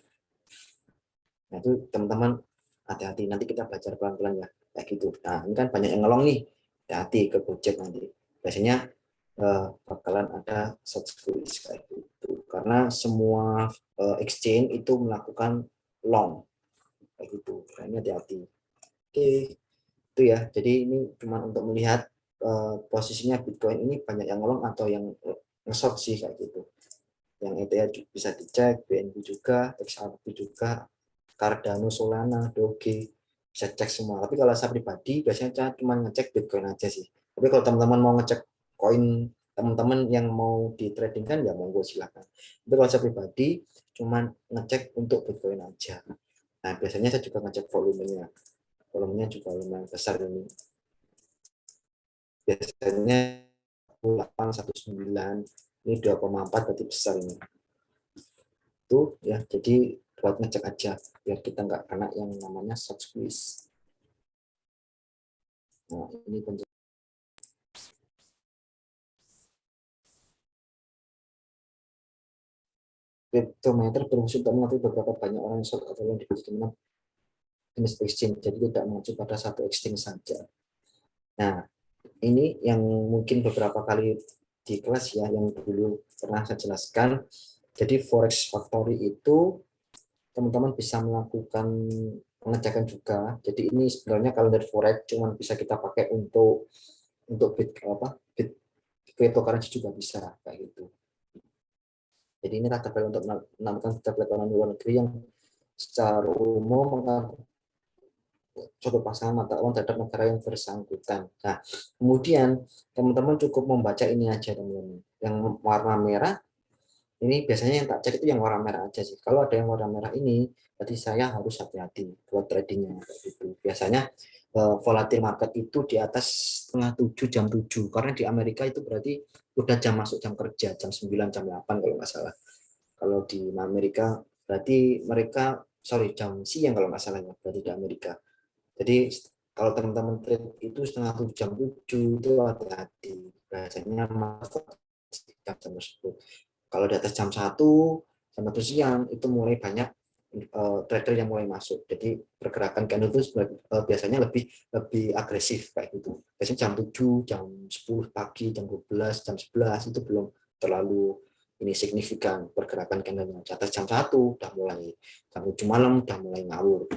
Nah itu teman-teman hati-hati, nanti kita belajar pelan-pelan ya kayak gitu. Nah ini kan banyak yang ngelong nih, hati-hati ke Gojek nanti. Biasanya bakalan ada short squeeze kayak gitu karena semua exchange itu melakukan long kayak gitu. Nah, ini hati-hati. Oke, itu ya. Jadi ini cuma untuk melihat posisinya Bitcoin ini banyak yang long atau yang nge-short sih kayak gitu. Yang ETH bisa dicek, BNB juga, XRP juga, Cardano, Solana, Doge, bisa cek semua. Tapi kalau saya pribadi biasanya saya cuma ngecek Bitcoin aja sih. Tapi kalau teman-teman mau ngecek koin teman-teman yang mau di trading kan ya monggo silakan. Tapi kalau saya pribadi cuma ngecek untuk Bitcoin aja. Nah biasanya saya juga ngecek volumenya. Volumenya juga lumayan besar ini. Biasanya 819, ini 2,4 berarti besar ini. Itu ya, jadi buat ngecek aja biar kita nggak kena yang namanya short squeeze. Nah ini bentuk cryptometer berfungsi untuk mengetahui beberapa banyak orang yang short atau yang dibutuhkan jenis exchange, jadi tidak mengacu pada satu exchange saja. Nah ini yang mungkin beberapa kali di kelas ya yang dulu pernah saya jelaskan. Jadi Forex Factory itu teman-teman bisa melakukan pengecekan juga. Jadi ini sebenarnya kalau dari forex cuma bisa kita pakai untuk cryptocurrency juga bisa kayak gitu. Jadi ini tabel untuk menentukan tabel ekonomi luar negeri yang secara umum mengatur suatu pasangan mata uang terhadap negara yang bersangkutan. Nah, kemudian teman-teman cukup membaca ini aja teman-teman. Yang warna merah ini biasanya yang tak cek itu yang warna merah aja sih. Kalau ada yang warna merah ini, berarti saya harus hati-hati buat tradingnya. Gitu. Biasanya volatile market itu di atas setengah 7, jam 7. Karena di Amerika itu berarti udah jam masuk jam kerja, jam 9, jam 8 kalau nggak salah. Kalau di Amerika berarti mereka, sorry jam siang kalau nggak salah ya, berarti di Amerika. Jadi kalau teman-teman trade itu setengah 7, jam 7 itu hati-hati. Biasanya masuk jam 10. Kalau di atas jam 1 siang itu mulai banyak trader yang mulai masuk. Jadi pergerakan candle itu biasanya lebih lebih agresif kayak gitu. Biasanya jam 7, jam 10 pagi, jam 12, jam 11 itu belum terlalu ini signifikan pergerakan candle-nya. Di atas jam 1 udah mulai, jam 7 malam udah mulai ngawur.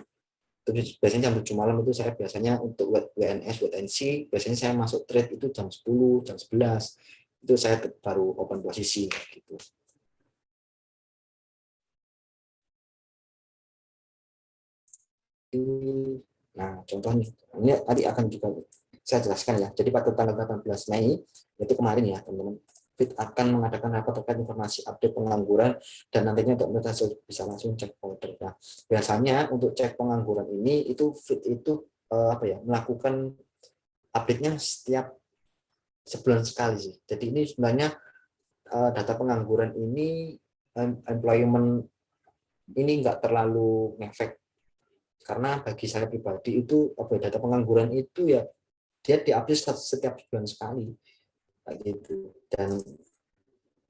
Terus biasanya jam 7 malam itu saya biasanya untuk WNS, WNC, biasanya saya masuk trade itu jam 10, jam 11 itu saya baru open posisi gitu. Nah, contohnya ini tadi akan juga saya jelaskan ya. Jadi pada tanggal 18 Mei, itu kemarin ya teman-teman, Fit akan mengadakan rapat terkait informasi update pengangguran dan nantinya untuk mereka bisa langsung cek folder. Nah, biasanya untuk cek pengangguran ini itu Fit itu melakukan update-nya setiap sebulan sekali sih. Jadi ini sebenarnya data pengangguran ini employment ini nggak terlalu ngefek, karena bagi saya pribadi itu data pengangguran itu ya dia diupdate setiap bulan sekali kayak gitu, dan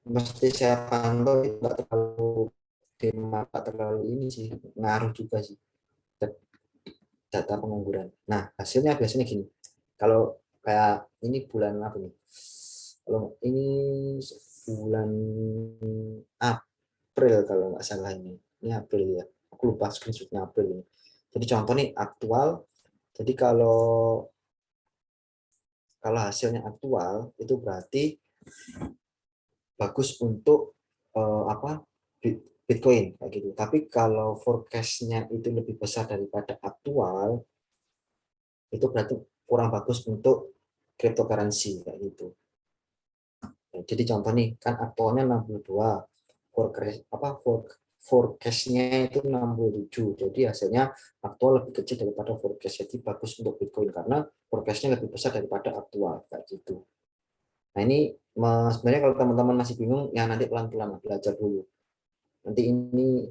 mesti saya pantau nggak terlalu nggak terlalu ini sih, ngaruh juga sih data pengangguran. Nah, hasilnya biasanya gini, kalau kayak ini bulan apa nih, kalau ini bulan April kalau nggak salah, ini April ya, aku lupa screenshotnya April ini. Jadi contoh nih aktual, jadi kalau hasilnya aktual itu berarti bagus untuk Bitcoin kayak gitu. Tapi kalau forecast-nya itu lebih besar daripada aktual, itu berarti kurang bagus untuk cryptocurrency kayak gitu. Jadi contoh nih, kan aktualnya 62, forecast-nya itu 67. Jadi hasilnya aktual lebih kecil daripada forecast. Jadi bagus untuk Bitcoin karena forecast-nya lebih besar daripada aktual kayak gitu. Nah, ini sebenarnya kalau teman-teman masih bingung, ya nanti pelan-pelan belajar dulu. Nanti ini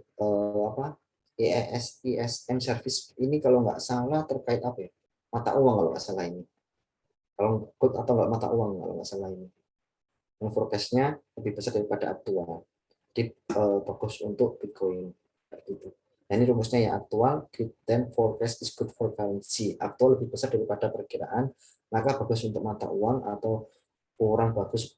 ISM service ini kalau nggak salah terkait apa ya? Mata uang kalau nggak salah ini. Kalau good atau nggak mata uang kalau nggak salah ini. Yang forecast-nya lebih besar daripada aktual. Jadi bagus untuk Bitcoin kayak gitu. Nah, ini rumusnya ya, aktual then forecast is good for currency. Aktual lebih besar daripada perkiraan, maka bagus untuk mata uang atau kurang bagus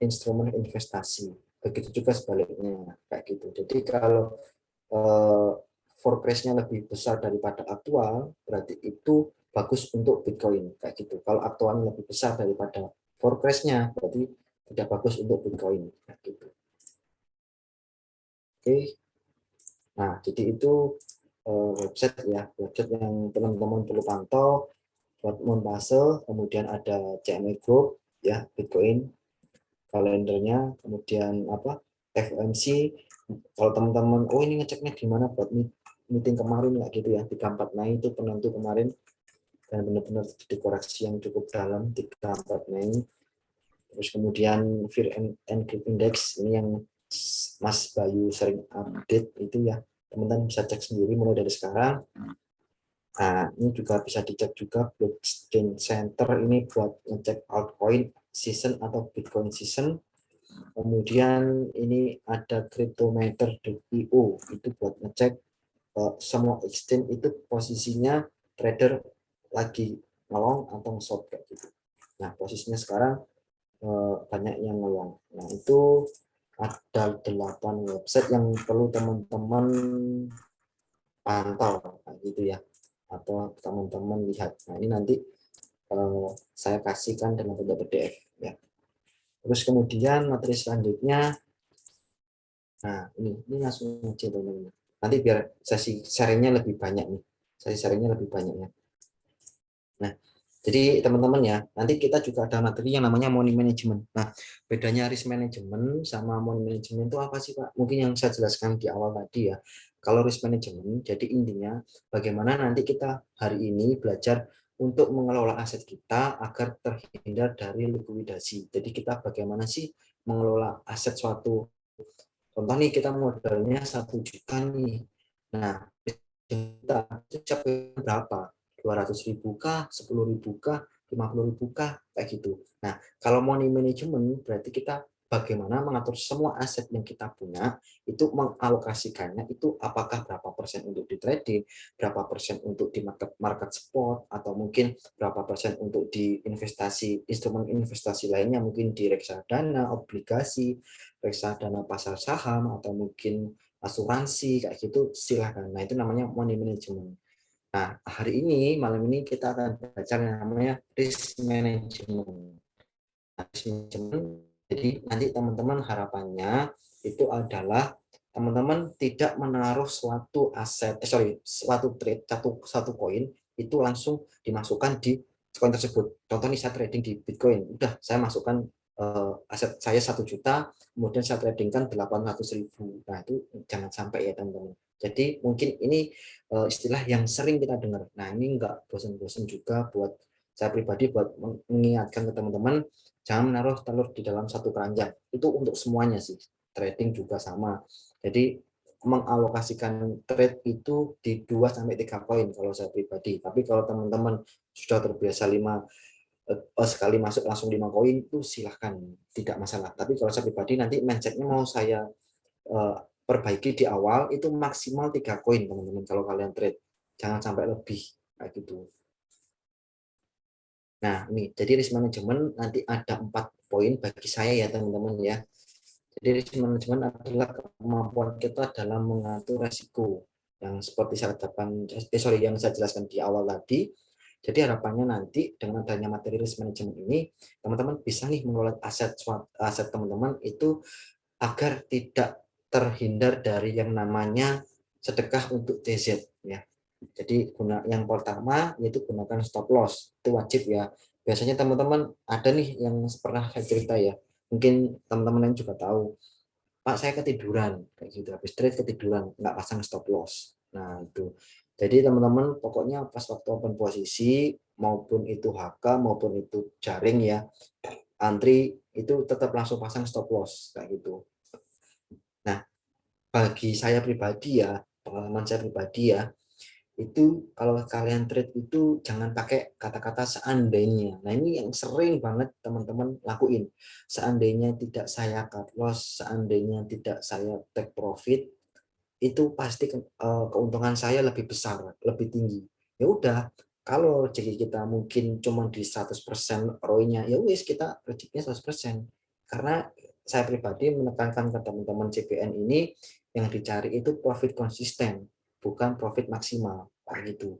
instrumen investasi. Begitu juga sebaliknya kayak gitu. Jadi kalau forecast-nya lebih besar daripada aktual, berarti itu bagus untuk Bitcoin kayak gitu. Kalau aktualnya lebih besar daripada forecast-nya, berarti tidak bagus untuk Bitcoin kayak gitu. Oke. Nah, jadi itu website ya, website yang teman-teman perlu pantau buat Moonbase, kemudian ada CME Group ya, Bitcoin, kalendernya, kemudian FOMC. Kalau teman-teman ini ngeceknya di mana buat meeting kemarin nggak gitu ya, 34 Mei itu penentu kemarin, dan benar-benar dikoreksi yang cukup dalam 34 Mei. Terus kemudian Fear and Greed Index ini yang Mas Bayu sering update itu ya, teman-teman bisa cek sendiri mulai dari sekarang. Nah, ini juga bisa dicek juga Blockchain Center ini buat ngecek altcoin season atau Bitcoin season. Kemudian ini ada cryptometer.io itu buat ngecek semua exchange itu posisinya trader lagi ngelong atau short kayak gitu. Nah, posisinya sekarang banyak yang ngelong. Nah, itu ada 8 website yang perlu teman-teman pantau gitu ya, atau teman-teman lihat. Nah, ini nanti saya kasihkan dalam bentuk PDF ya. Terus kemudian materi selanjutnya, nah ini langsung aja teman-teman. Nanti biar sesi sharingnya lebih banyak nih, sesi sharingnya lebih banyak ya. Nah, jadi teman-teman ya, nanti kita juga ada materi yang namanya money management. Nah, bedanya risk management sama money management itu apa sih Pak? Mungkin yang saya jelaskan di awal tadi ya. Kalau risk management, jadi intinya bagaimana nanti kita hari ini belajar untuk mengelola aset kita agar terhindar dari likuidasi. Jadi kita bagaimana sih mengelola aset suatu. Contoh nih, kita modalnya 1 juta nih. Nah, kita itu berapa? 200.000 kah, 10.000 kah, 50.000 kah, kayak gitu. Nah, kalau money management berarti kita bagaimana mengatur semua aset yang kita punya, itu mengalokasikannya itu apakah berapa persen untuk di trading, berapa persen untuk di market spot, atau mungkin berapa persen untuk di investasi, instrumen investasi lainnya, mungkin di reksadana, obligasi, reksadana pasar saham, atau mungkin asuransi kayak gitu, silahkan. Nah, itu namanya money management. Nah, hari ini malam ini kita akan belajar yang namanya risk management. Nah, risk management, jadi nanti teman-teman harapannya itu adalah teman-teman tidak menaruh suatu aset, suatu trade, satu koin itu langsung dimasukkan di koin tersebut. Contoh nih saya trading di Bitcoin, udah saya masukkan aset saya 1 juta, kemudian saya tradingkan 800.000. Nah itu jangan sampai ya teman-teman. Jadi mungkin ini istilah yang sering kita dengar. Nah ini enggak bosan-bosan juga buat saya pribadi buat mengingatkan ke teman-teman, jangan menaruh telur di dalam satu keranjang. Itu untuk semuanya sih. Trading juga sama. Jadi mengalokasikan trade itu di 2 sampai 3 koin kalau saya pribadi. Tapi kalau teman-teman sudah terbiasa sekali masuk langsung 5 koin itu silahkan, tidak masalah. Tapi kalau saya pribadi nanti mindsetnya mau saya perbaiki di awal itu maksimal 3 koin teman-teman kalau kalian trade. Jangan sampai lebih kayak gitu. Nah, ini jadi risk management nanti ada 4 poin bagi saya ya teman-teman ya. Jadi risk management adalah kemampuan kita dalam mengatur resiko yang seperti yang saya jelaskan di awal tadi. Jadi harapannya nanti dengan adanya materi risk management ini, teman-teman bisa nih mengelola aset teman-teman itu agar tidak terhindar dari yang namanya sedekah untuk TZ ya. Jadi yang pertama yaitu gunakan stop loss, itu wajib ya. Biasanya teman-teman ada nih yang pernah saya cerita ya, mungkin teman-teman yang juga tahu, Pak saya ketiduran kayak gitu, habis trade ketiduran nggak pasang stop loss. Nah itu, jadi teman-teman pokoknya pas waktu open posisi maupun itu HK maupun itu jaring ya, antri itu tetap langsung pasang stop loss kayak gitu. Nah bagi saya pribadi ya, pengalaman saya pribadi ya, itu kalau kalian trade itu jangan pakai kata-kata seandainya. Nah ini yang sering banget teman-teman lakuin. Seandainya tidak saya cut loss, seandainya tidak saya take profit, itu pasti keuntungan saya lebih besar, lebih tinggi. Ya udah, kalau jadi kita mungkin cuma di 100% ROI-nya, ya wis kita prediknya 100%. Karena saya pribadi menekankan ke teman-teman CPN ini yang dicari itu profit konsisten, bukan profit maksimal gitu.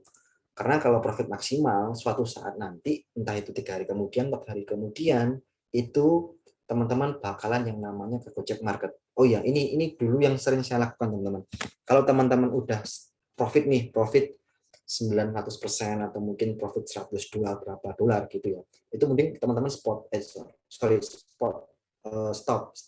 Karena kalau profit maksimal suatu saat nanti, entah itu 3 hari kemudian, 4 hari kemudian, itu teman-teman bakalan yang namanya ke Gojek Market. Oh ya, ini dulu yang sering saya lakukan teman-teman. Kalau teman-teman udah profit nih, profit 900% atau mungkin profit 100 dolar berapa dolar gitu ya. Itu mending teman-teman stop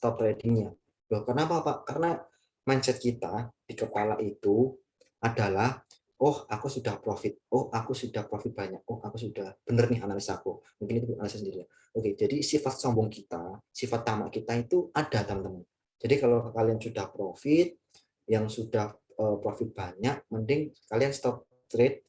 tradingnya. Loh, kenapa Pak? Karena mindset kita di kepala itu adalah oh aku sudah profit, oh aku sudah profit banyak, oh aku sudah bener nih analisa aku. Mungkin itu analisa sendiri ya. Oke, jadi sifat sombong kita, sifat tamak kita itu ada teman-teman. Jadi kalau kalian sudah profit, yang sudah profit banyak, mending kalian stop trade,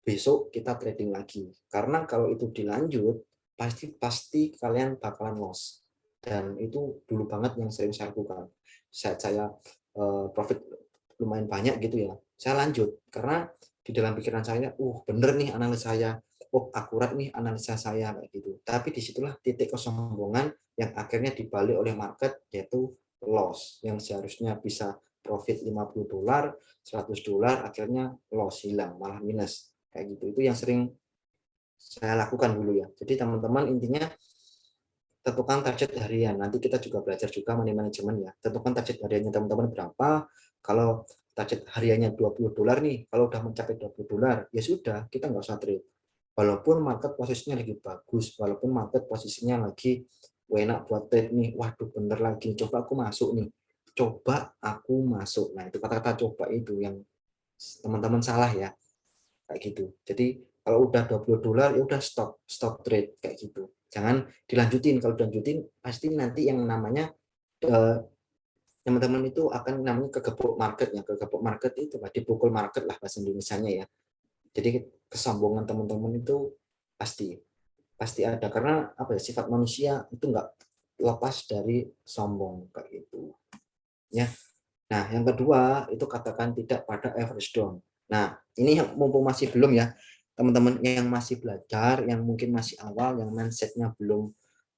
besok kita trading lagi. Karena kalau itu dilanjut, pasti kalian bakalan loss. Dan itu dulu banget yang sering saya lakukan. Saya profit lumayan banyak gitu ya. Saya lanjut karena di dalam pikiran saya, bener nih analisa saya, akurat nih analisa saya kayak gitu. Tapi disitulah titik kesombongan yang akhirnya dibalik oleh market, yaitu loss yang seharusnya bisa profit 50 dolar, 100 dolar, akhirnya loss, hilang, malah minus kayak gitu. Itu yang sering saya lakukan dulu ya. Jadi teman-teman intinya tentukan target harian. Nanti kita juga belajar juga money management ya. Tentukan target hariannya teman-teman berapa. Kalau target hariannya 20 dolar nih, kalau udah mencapai 20 dolar, ya sudah, kita nggak usah trade. Walaupun market posisinya lagi bagus, walaupun market posisinya lagi enak buat trade nih, waduh bener lagi, coba aku masuk nih. Coba aku masuk. Nah, itu kata-kata coba itu yang teman-teman salah ya. Kayak gitu. Jadi kalau udah 20 dolar ya udah stop trade kayak gitu. Jangan dilanjutin. Kalau dilanjutin pasti nanti yang namanya teman-teman itu akan namanya kegebuk market ya. Kegebuk market itu dipukul market lah bahasa Indonesianya ya. Jadi kesombongan teman-teman itu pasti ada karena apa ya, sifat manusia itu enggak lepas dari sombong kayak gitu. Ya. Nah, yang kedua itu katakan tidak pada average down. Nah, ini yang mumpung masih belum ya, teman-teman yang masih belajar, yang mungkin masih awal, yang mindsetnya belum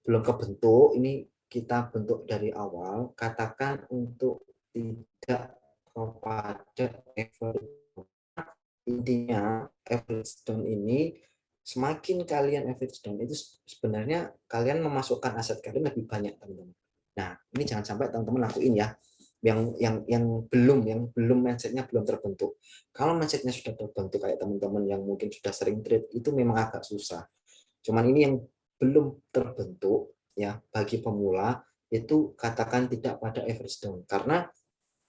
belum kebentuk, ini kita bentuk dari awal. Katakan untuk tidak kepada average. Intinya average down ini semakin kalian average down itu sebenarnya kalian memasukkan aset kalian lebih banyak teman-teman. Nah, ini jangan sampai teman-teman lakuin ya. yang belum mindsetnya belum terbentuk. Kalau mindsetnya sudah terbentuk kayak teman-teman yang mungkin sudah sering trade, itu memang agak susah. Cuman ini yang belum terbentuk ya, bagi pemula itu katakan tidak pada average down, karena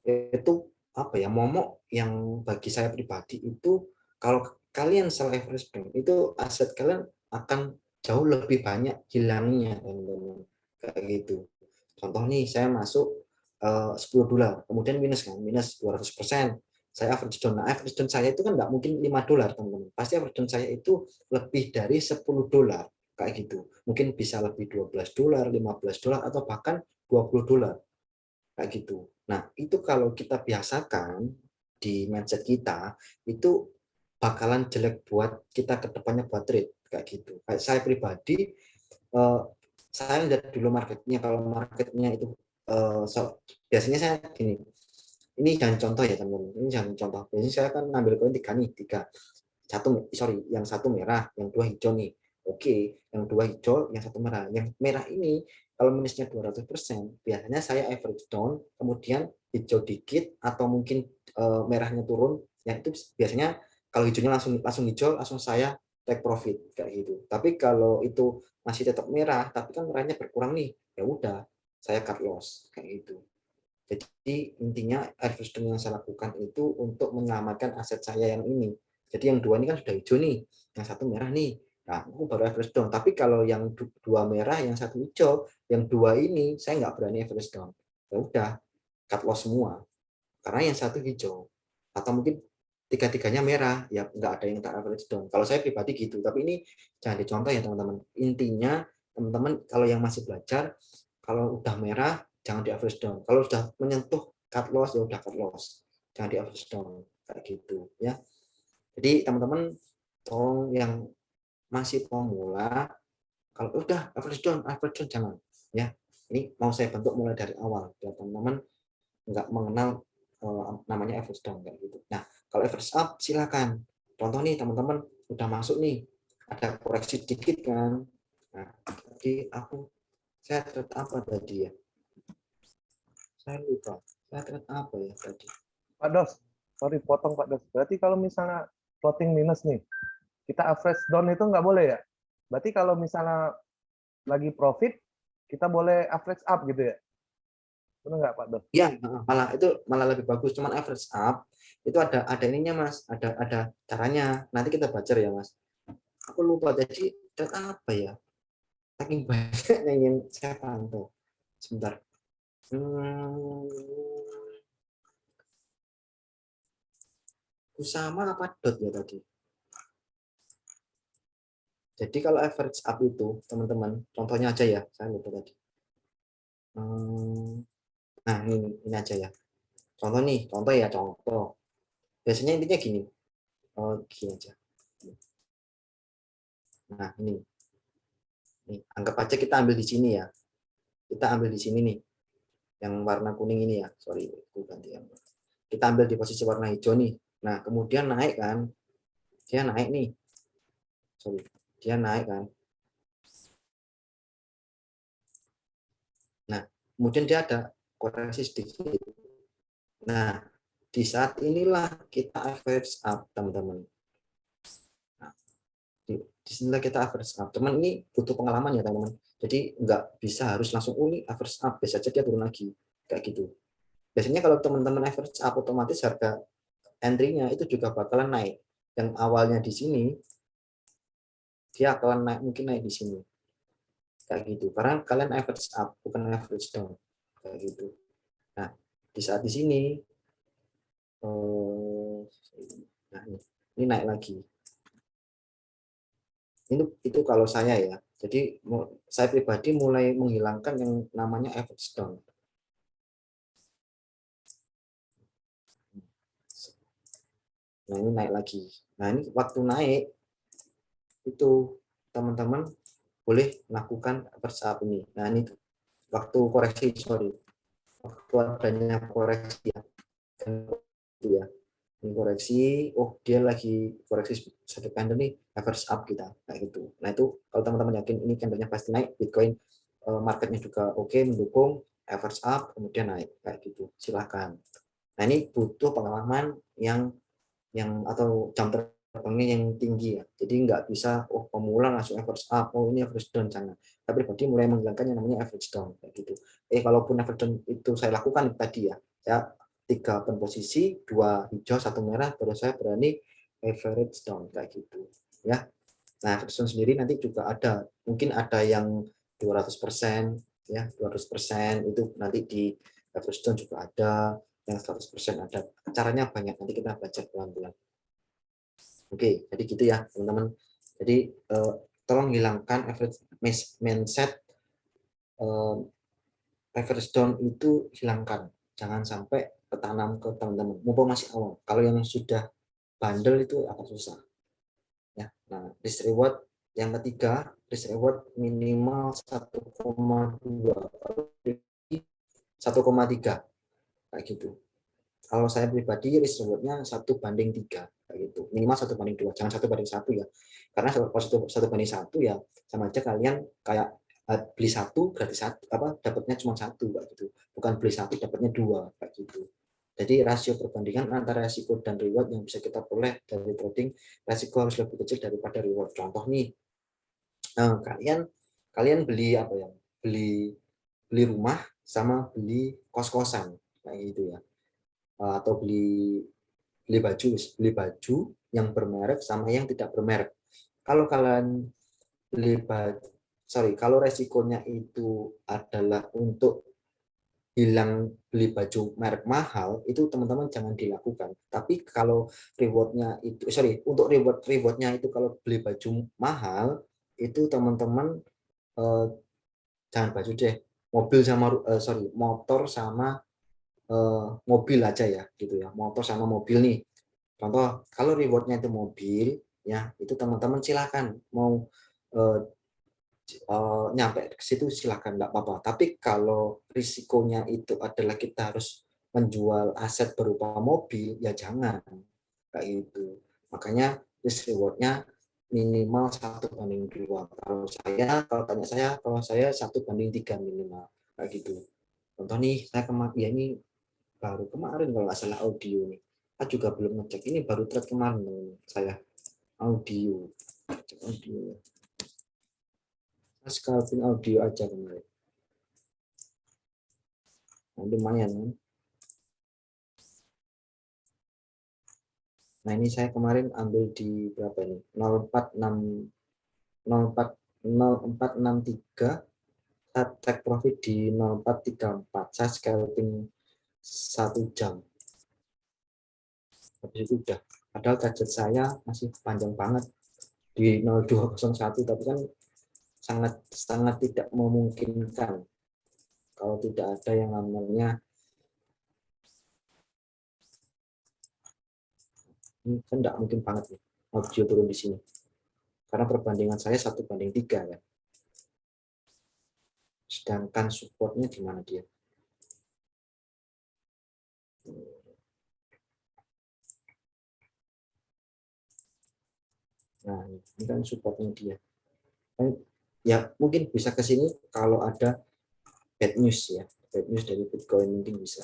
itu apa ya, momok yang bagi saya pribadi itu, kalau kalian sell average down itu aset kalian akan jauh lebih banyak hilangnya teman-teman, kayak gitu. Contoh nih, saya masuk $10, kemudian minus kan, minus 200%. Saya average down. Nah, average down saya itu kan nggak mungkin $5, teman-teman. Pasti average down saya itu lebih dari $10, kayak gitu. Mungkin bisa lebih $12, $15, atau bahkan $20, kayak gitu. Nah, itu kalau kita biasakan di mindset kita, itu bakalan jelek buat kita ke depannya buat trade, kayak gitu. Kayak saya pribadi, eh, saya lihat dulu marketnya. Kalau marketnya itu biasanya saya gini, ini jangan contoh ya teman-teman, ini jangan contoh. Biasanya saya kan ngambil koin tiga nih, tiga, yang satu merah, yang dua hijau nih. Oke, yang dua hijau, yang satu merah. Yang merah ini kalau minusnya 200%, biasanya saya average down, kemudian hijau dikit atau mungkin merahnya turun. Ya itu biasanya kalau hijaunya langsung langsung hijau, langsung saya take profit, kayak gitu. Tapi kalau itu masih tetap merah, tapi kan merahnya berkurang nih, ya udah saya cut loss, kayak gitu. Jadi intinya average down yang saya lakukan itu untuk menyelamatkan aset saya yang ini. Jadi yang dua ini kan sudah hijau nih, yang satu merah nih. Nah, aku baru average down. Tapi kalau yang dua merah, yang satu hijau, yang dua ini saya nggak berani average down. Ya udah, cut loss semua. Karena yang satu hijau. Atau mungkin tiga-tiganya merah, ya nggak ada yang tak average down. Kalau saya pribadi gitu. Tapi ini jangan dicontoh ya teman-teman. Intinya teman-teman kalau yang masih belajar, kalau udah merah jangan di average down. Kalau sudah menyentuh cut loss, ya udah cut loss. Jangan di average down, kayak gitu ya. Jadi teman-teman tolong yang masih pemula, kalau udah average down jangan ya. Ini mau saya bentuk mulai dari awal biar teman-teman nggak mengenal namanya average down, kayak gitu. Nah, kalau average up silakan. Contoh nih teman-teman udah masuk nih, ada koreksi dikit kan. Nah, tadi saya trade apa tadi ya? Saya lupa. Saya trade apa ya tadi? Pak Dos, sorry potong Pak Dos. Berarti kalau misalnya floating minus nih, kita average down itu nggak boleh ya? Berarti kalau misalnya lagi profit, kita boleh average up gitu ya? Benar nggak Pak Dos? Ya, malah itu malah lebih bagus. Cuman average up itu ada ininya Mas, ada caranya. Nanti kita baca ya Mas. Aku lupa tadi trade apa ya? Saking banyaknya yang saya pantau. Sebentar. Sama apa dot ya tadi? Jadi kalau average up itu teman-teman, contohnya aja ya, saya lupa tadi. Nah ini aja ya. Contoh. Biasanya intinya gini. Gini aja. Nah ini anggap aja kita ambil di sini ya. Kita ambil di sini nih, yang warna kuning ini ya. Sorry, aku ganti yang. Kita ambil di posisi warna hijau nih. Nah kemudian naik kan, dia naik nih. Sorry, dia naik kan. Nah kemudian dia ada koreksi sedikit. Nah di saat inilah kita average up teman-teman. Nah, di sinilah kita average up. Teman ini butuh pengalaman ya teman-teman. Jadi nggak bisa harus langsung ini average up, bisa aja dia turun lagi kayak gitu. Biasanya kalau teman-teman average up, otomatis harga entry-nya itu juga bakalan naik. Yang awalnya di sini dia akan naik, mungkin naik di sini kayak gitu. Karena kalian average up bukan average down, kayak gitu. Nah di saat di sini nah ini naik lagi. Itu kalau saya ya. Jadi saya pribadi mulai menghilangkan yang namanya average down. Nah ini naik lagi. Nah ini waktu naik itu teman-teman boleh melakukan average up ini. Nah ini waktu koreksi, waktu adanya koreksi ya. Ya. Ini koreksi, oh dia lagi koreksi satu candle nih, average up kita kayak gitu. Nah itu kalau teman-teman yakin ini candlenya pasti naik, Bitcoin marketnya juga oke, mendukung, average up, kemudian naik kayak gitu. Silahkan. Nah ini butuh pengalaman yang atau jam terbangnya yang tinggi ya. Jadi nggak bisa pemula langsung average up, ini average down, jangan. Tapi pribadi mulai menghilangkan yang namanya average down kayak gitu. Kalaupun average down itu saya lakukan tadi ya, saya 3 open posisi, 2 hijau, 1 merah, baru saya berani average down kayak gitu ya. Nah, average down sendiri nanti juga ada, mungkin ada yang 200% ya, 200% itu nanti di average down juga ada, yang 100% ada. Caranya banyak, nanti kita belajar pelan-pelan. Oke, jadi gitu ya teman-teman. Jadi tolong hilangkan average mindset, average down itu hilangkan. Jangan sampai ketanam ke teman-teman. Mumpung masih awal. Kalau yang sudah bandel itu agak susah. Ya. Nah, risk reward yang ketiga, risk reward minimal 1,2, 1,3 kayak gitu. Kalau saya pribadi risk rewardnya 1:3 kayak gitu, minimal 1:2, jangan 1:1 ya, karena kalau 1:1 ya sama aja kalian kayak beli satu gratis satu, dapatnya cuma satu kayak gitu, bukan beli satu dapatnya 2 kayak gitu. Jadi rasio perbandingan antara resiko dan reward yang bisa kita peroleh dari trading, resiko harus lebih kecil daripada reward. Contoh nih, kalian beli apa ya, beli rumah sama beli kos-kosan kayak gitu ya, atau beli baju yang bermerek sama yang tidak bermerek. Kalau kalian kalau resikonya itu adalah untuk beli baju merek mahal, itu teman-teman jangan dilakukan. Tapi kalau untuk rewardnya itu kalau beli baju mahal, itu teman-teman jangan baju deh, motor sama mobil aja ya gitu ya, motor sama mobil nih. Contoh, kalau rewardnya itu mobil, ya itu teman-teman silahkan mau nyampe ke situ silahkan, nggak apa-apa. Tapi kalau risikonya itu adalah kita harus menjual aset berupa mobil, ya jangan kayak gitu. Makanya risk rewardnya minimal 1:2. Kalau saya 1:3 minimal kayak gitu. Contoh nih, saya ini baru kemarin kalau nggak salah audio nih. Saya juga belum ngecek, ini baru trade kemarin saya audio. Saya scalping audio aja kemarin. Nah, lumayan kan. Nah ini saya kemarin ambil di berapa ini? 0463, saya take profit di 0434. Saya scalping 1 jam. Habis itu udah. Padahal target saya masih panjang banget di 0201, tapi kan sangat tidak memungkinkan kalau tidak ada yang namanya, ini kan tidak mungkin banget nih audio turun di sini karena perbandingan saya 1:3 ya, sedangkan supportnya di mana dia. Nah ini kan supportnya dia, ya mungkin bisa ke sini kalau ada bad news ya, bad news dari Bitcoin mungkin bisa.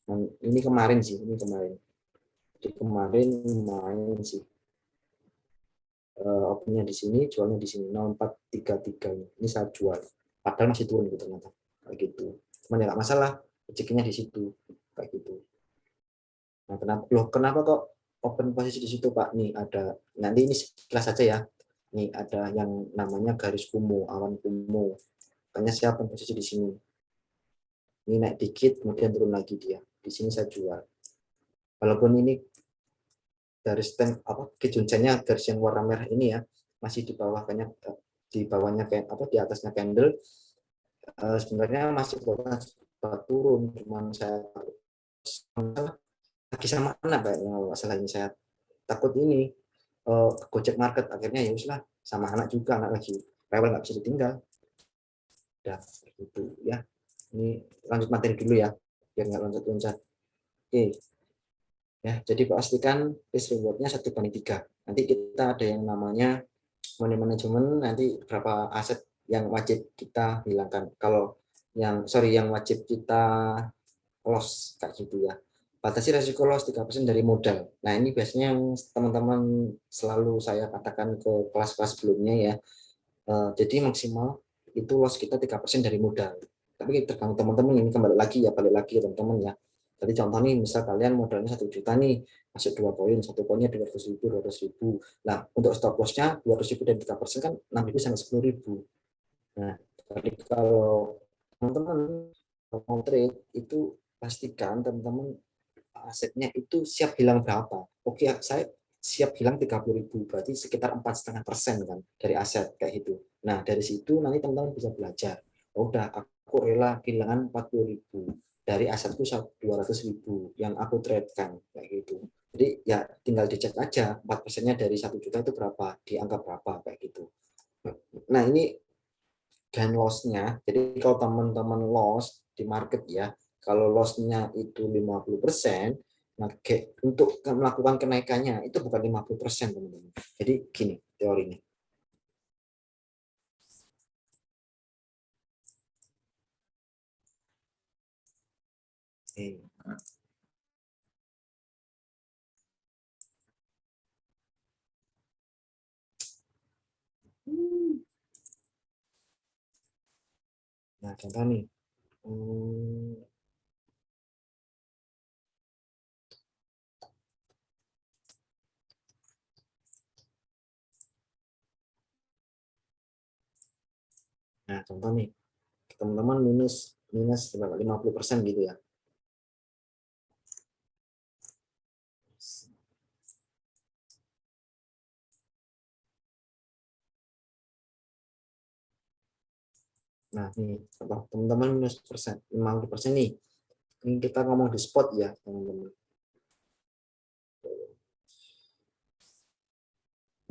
Nah, ini kemarin jadi kemarin main sih, opennya di sini, jualnya di sini 0433 ini saya jual, padahal masih turun gitu ternyata kayak gitu. Cuman ya nggak masalah, rezekinya di situ kayak gitu. Nah kenapa kok open posisi di situ Pak? Nih ada, nanti ini sekilas saja ya. Nih ada yang namanya garis kumuh, awan kumuh. Makanya saya open posisi di sini. Ini naik dikit, kemudian turun lagi dia. Di sini saya jual. Walaupun ini garis kejuncanya garis yang warna merah ini ya, masih di bawahnya di atasnya candle, sebenarnya masih turun, cuman saya lagi sama anak kayaknya kalau nggak salah, ini saya takut ini Gojek market, akhirnya ya uslah sama anak juga, anak lagi rewel nggak bisa ditinggal. Udah gitu ya. Ini lanjut materi dulu ya biar nggak loncat-loncat. Oke ya, jadi pastikan risk rewardnya 1:3. Nanti kita ada yang namanya money management, nanti berapa aset yang wajib kita hilangkan. Kalau yang wajib kita loss kayak gitu ya. Batasi resiko loss 3% dari modal. Nah, ini biasanya yang teman-teman selalu saya katakan ke kelas-kelas sebelumnya ya. Jadi maksimal itu loss kita 3% dari modal. Tapi tergantung teman-teman, ini kembali lagi ya, balik lagi ya teman-teman ya. Tadi contoh nih, misal kalian modalnya 1 juta nih, masuk 2 koin, 1 koinnya 200.000, 200.000. Nah, untuk stop loss-nya 200.000 dan 3% kan 6.000 sampai 10.000. Nah, jadi kalau teman-teman mau trade itu pastikan teman-teman asetnya itu siap hilang berapa. Oke, saya siap hilang 30.000, berarti sekitar 4,5% kan dari aset kayak gitu. Nah, dari situ nanti teman-teman bisa belajar. Oh, udah aku rela kehilangan 40.000 dari asetku 200.000 yang aku trade kan kayak gitu. Jadi ya tinggal dicek aja 4%-nya dari 1 juta itu berapa, dianggap berapa kayak gitu. Nah, ini gain loss-nya. Jadi kalau teman-teman loss di market ya, kalau loss-nya itu 50%, nah untuk melakukan kenaikannya itu bukan 50%, teman-teman. Jadi gini teorinya. Nah, contoh nih. Nah, contoh nih. Teman-teman minus 50% gitu ya. Nah, nih, teman-teman minus 50% nih. Ini kita ngomong di spot ya, teman-teman.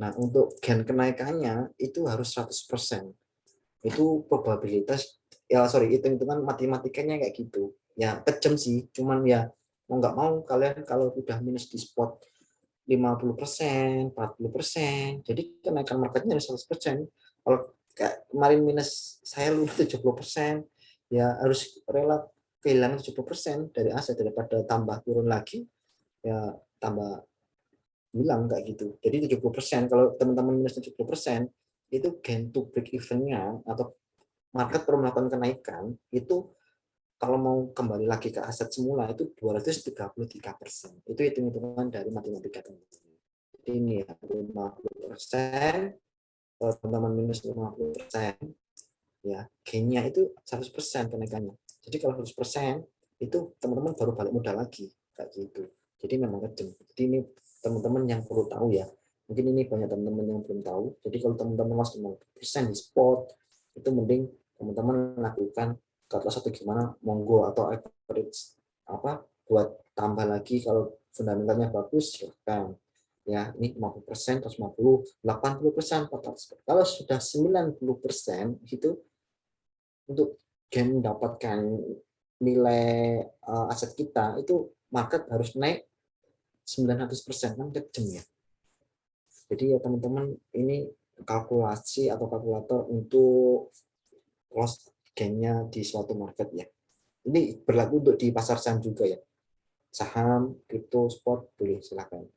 Nah, untuk gain kenaikannya itu harus 100%. Itu probabilitas, ya sorry, hitung-hitungan matematikanya kayak gitu. Ya, kejam sih, cuman ya mau nggak mau kalian kalau udah minus di spot 50%, 40%, jadi kenaikan marketnya harus 100%. Kalau kayak kemarin minus saya lu 70%, ya harus rela kehilangan 70% dari aset daripada tambah turun lagi, ya tambah bilang kayak gitu. Jadi 70%, kalau teman-teman minus 70%, itu gain to break even-nya atau market perlu melakukan kenaikan, itu kalau mau kembali lagi ke aset semula itu 233%. Itu hitung-hitungan dari matematika teman-teman. Jadi ini ya 50%, kalau teman-teman minus 50%, ya gain-nya itu 100% kenaikannya. Jadi kalau 100% itu teman-teman baru balik modal lagi kayak gitu. Jadi memang kejam. Jadi ini teman-teman yang perlu tahu ya. Mungkin ini banyak teman-teman yang belum tahu. Jadi kalau teman-teman loss 50% di spot, itu mending teman-teman lakukan cut loss atau gimana, monggo, atau average apa buat tambah lagi kalau fundamentalnya bagus silahkan. Ya, ini 50%, 150, 80%, 400%. Kalau sudah 90% itu untuk gain mendapatkan nilai aset kita itu market harus naik 900%, kan kejam ya. Jadi ya teman-teman, ini kalkulasi atau kalkulator untuk loss gain-nya di suatu market ya. Ini berlaku untuk di pasar saham juga ya. Saham, kripto, spot boleh silakan.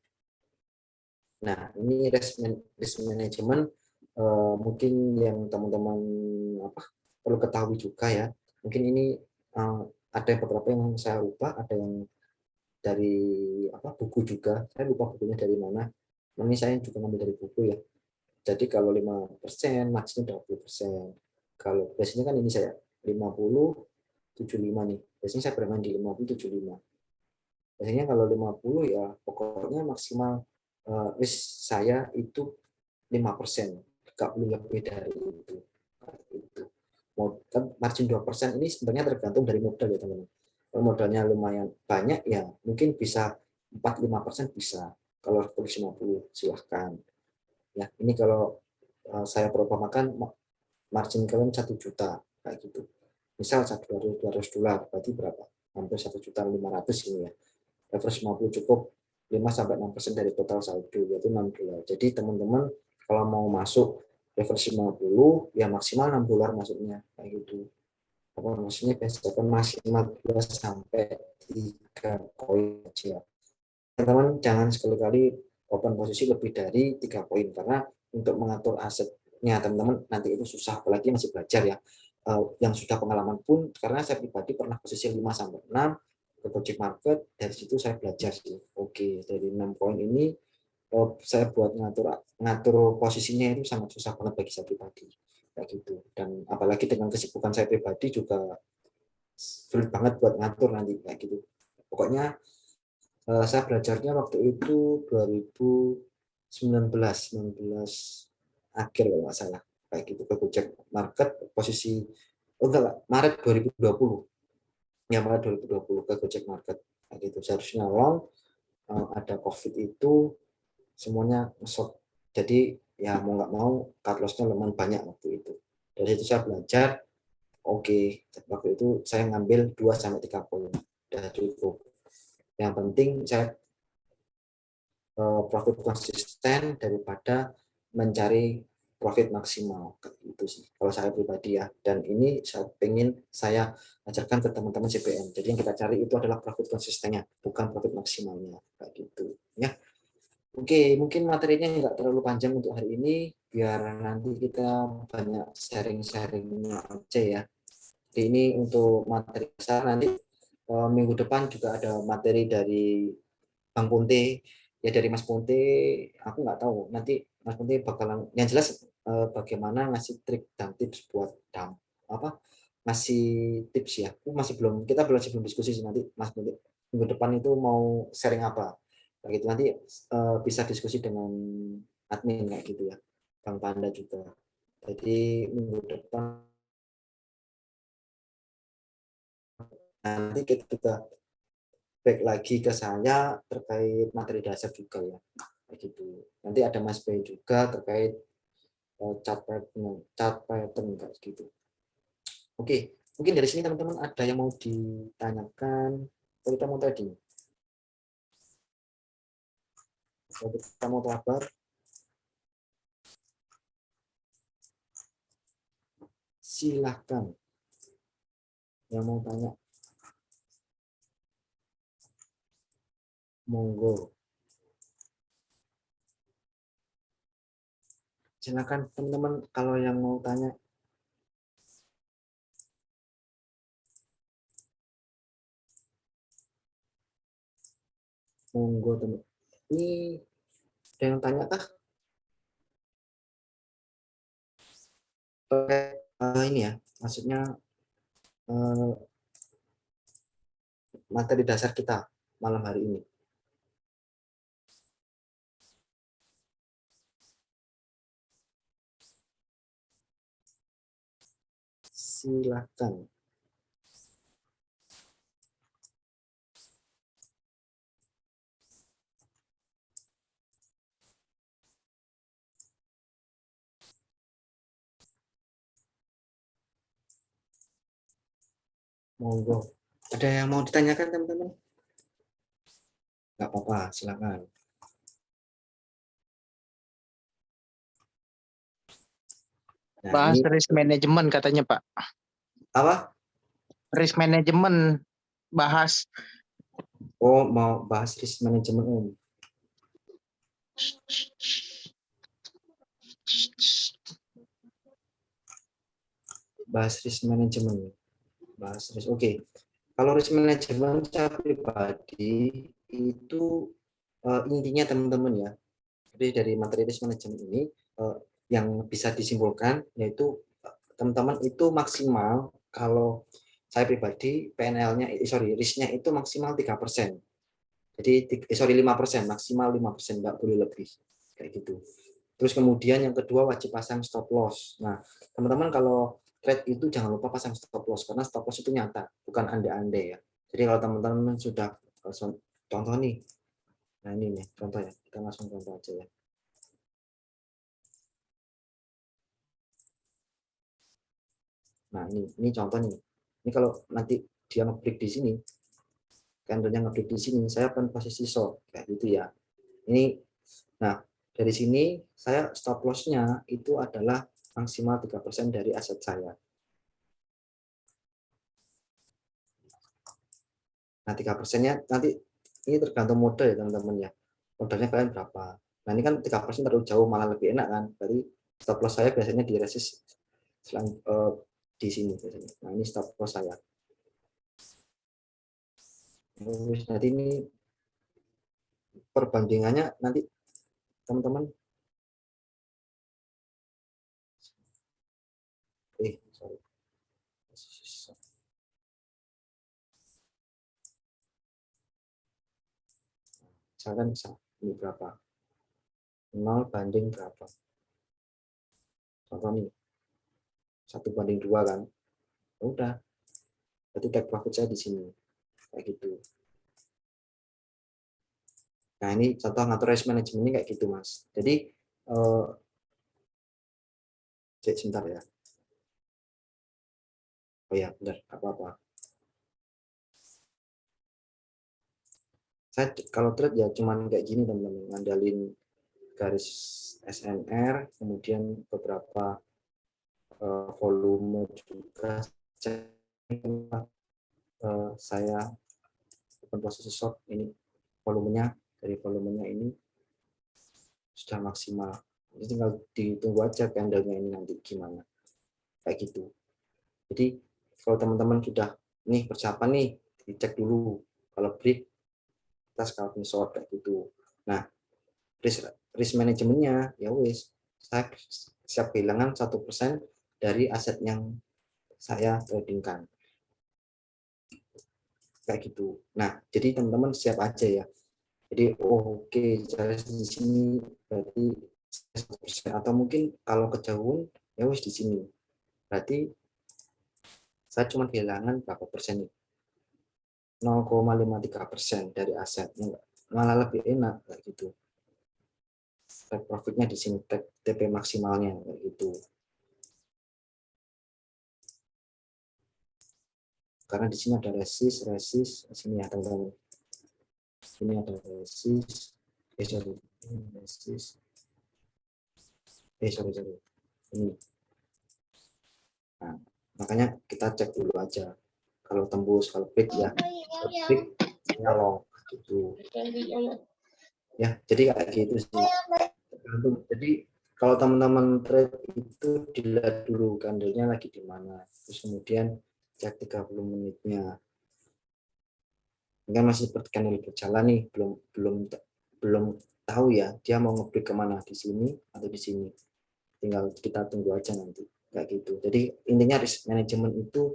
Nah, ini risk management mungkin yang teman-teman perlu ketahui juga ya. Mungkin ini ada beberapa yang saya lupa, ada yang dari buku juga. Saya lupa bukunya dari mana. Ini saya juga ngambil dari buku ya. Jadi kalau 5%, maksimal 20%. Kalau biasanya kan ini saya 50, 75 nih. Biasanya saya bermain di 50, 75. Biasanya kalau 50 ya pokoknya maksimal risk saya itu 5%. Nggak boleh lebih dari itu. Kan margin 2% ini sebenarnya tergantung dari modal ya teman-teman. Kalau modalnya lumayan banyak ya mungkin bisa 4-5% bisa. Kalau 50 silahkan. Ya, ini kalau saya perumpamakan margin kalian 1 juta kayak gitu. Misal $200 berarti berapa? Hampir 1.500.000 ini ya. Reverse 50 cukup 5-6% dari total saldo, yaitu $6. Jadi teman-teman kalau mau masuk reverse 50 ya maksimal $6 masuknya kayak gitu. maksudnya besokan maksimal 2 sampai 3 poin aja. Teman-teman jangan sekali-kali open posisi lebih dari 3 poin karena untuk mengatur asetnya teman-teman nanti itu susah, apalagi masih belajar ya. Yang sudah pengalaman pun, karena saya pribadi pernah posisi 5 sampai 6 ke Gojek Market, dari situ saya belajar sih. Oke, dari 6 poin ini saya buat ngatur posisinya itu sangat susah banget bagi saya pribadi kayak gitu. Dan apalagi dengan kesibukan saya pribadi juga sulit banget buat ngatur nanti kayak gitu. Pokoknya saya belajarnya waktu itu 2019 akhir kalau nggak salah kayak gitu ke Gojek Market posisi enggak Maret 2020 ya, Maret 2020 ke Gojek Market kayak gitu. Seharusnya long ada COVID itu semuanya ngesot, jadi ya mau nggak mau cut loss-nya lumayan banyak waktu itu. Dari itu saya belajar. Oke, waktu itu saya ngambil 2 sampai 3 poin udah cukup. Yang penting saya profit konsisten daripada mencari profit maksimal itu sih kalau saya pribadi ya. Dan ini saya pengen saya ajarkan ke teman-teman CPN. Jadi yang kita cari itu adalah profit konsistennya, bukan profit maksimalnya kayak gitu ya. Oke, mungkin materinya nggak terlalu panjang untuk hari ini, biar nanti kita banyak sharing-sharingnya aja ya. Jadi ini untuk materi besar, nanti minggu depan juga ada materi dari Bang Ponte, ya dari Mas Ponte, aku nggak tahu, nanti Mas Ponte bakalan, yang jelas bagaimana ngasih trik dan tips buat ngasih tips ya. Kita belum diskusi sih, nanti Mas Ponte minggu depan itu mau sharing apa kayak gitu, nanti bisa diskusi dengan admin kayak gitu ya, Bang Panda juga. Jadi minggu depan nanti kita back lagi ke saya terkait materi dasar juga ya kayak gitu. Nanti ada Mas Bay juga terkait chart pattern kayak gitu. Oke, mungkin dari sini teman-teman ada yang mau ditanyakan atau kita mau trading? Kita mau kabar, silahkan yang mau tanya, monggo. Silakan teman-teman kalau yang mau tanya. Monggo teman. Ini ada yang tanya kah? Ini ya, maksudnya materi dasar kita malam hari ini. Silakan. Monggo. Ada yang mau ditanyakan teman-teman? Nggak apa-apa, silakan. Nah, Bahas ini risk management katanya Pak. apa? Risk management bahas. Oh, mau bahas risk management. Bahas risk management. Bahas risk. Oke. Kalau risk management saya pribadi itu intinya teman-teman ya. Jadi dari materi risk management ini yang bisa disimpulkan yaitu teman-teman itu maksimal kalau saya pribadi PNL-nya risk-nya itu maksimal 3%. Jadi 5%, maksimal 5%, enggak boleh lebih kayak gitu. Terus kemudian yang kedua wajib pasang stop loss. Nah, teman-teman kalau trade itu jangan lupa pasang stop loss karena stop loss itu nyata, bukan andai-andai ya. Jadi kalau teman-teman sudah contoh nih. Nah, ini nih contoh ya. Kita langsung contoh aja ya. Nah, ini contoh nih. Ini kalau nanti dia nge-break di sini, candlenya nge-break di sini, saya akan posisi short kayak gitu ya. Ini nah, dari sini saya stop loss-nya itu adalah maksimal 3% dari aset saya. Nah, 3%-nya nanti ini tergantung modal ya teman-teman ya. Modalnya kalian berapa? Nah, ini kan 3% terlalu jauh, malah lebih enak kan. Berarti stop loss saya biasanya di resist di sini biasanya. Nah, ini stop loss saya. Nanti ini perbandingannya nanti teman-teman. Sorry. Misalkan ini berapa? 0 banding berapa? Contoh nih, 1:2 kan. Udah, berarti take profit saya di sini. Kayak gitu. Nah, ini contoh ngatur risk management ini kayak gitu, Mas. Jadi, sebentar ya. Oh ya, benar, apa-apa. Saya kalau trade ya cuman kayak gini teman-teman, ngandalin garis SNR, kemudian beberapa volume juga. Saya open posisi short ini volumenya, dari volumenya ini sudah maksimal. Jadi tinggal ditunggu aja candlenya ini nanti gimana. Kayak gitu. Jadi kalau teman-teman sudah nih persiapan nih, dicek dulu. Kalau break kita scalping short kayak gitu. Nah, risk manajemennya ya wis, saya siap kehilangan 1% dari aset yang saya tradingkan. Kayak gitu. Nah, jadi teman-teman siap aja ya. Jadi oke, saya di sini berarti 1%, atau mungkin kalau kejauhan ya wis di sini. Berarti saya cuma kehilangan berapa persen nih? 0,53% dari aset. Malah lebih enak kayak gitu. Take profitnya di sini, TP maksimalnya kayak gitu. Karena di sini ada resist, sini ya teman-teman. Sini ada resist, sorry. Ini. Nah, makanya kita cek dulu aja. Kalau tembus, kalau break ya, break long gitu. Ya, jadi kayak gitu sih. Jadi kalau teman-teman trade itu dilihat dulu candlenya lagi di mana, terus kemudian cek 30 menitnya. Mungkin masih seperti candle berjalan nih, belum tahu ya dia mau nge-break kemana, di sini atau di sini. Tinggal kita tunggu aja nanti kayak gitu. Jadi intinya risk management itu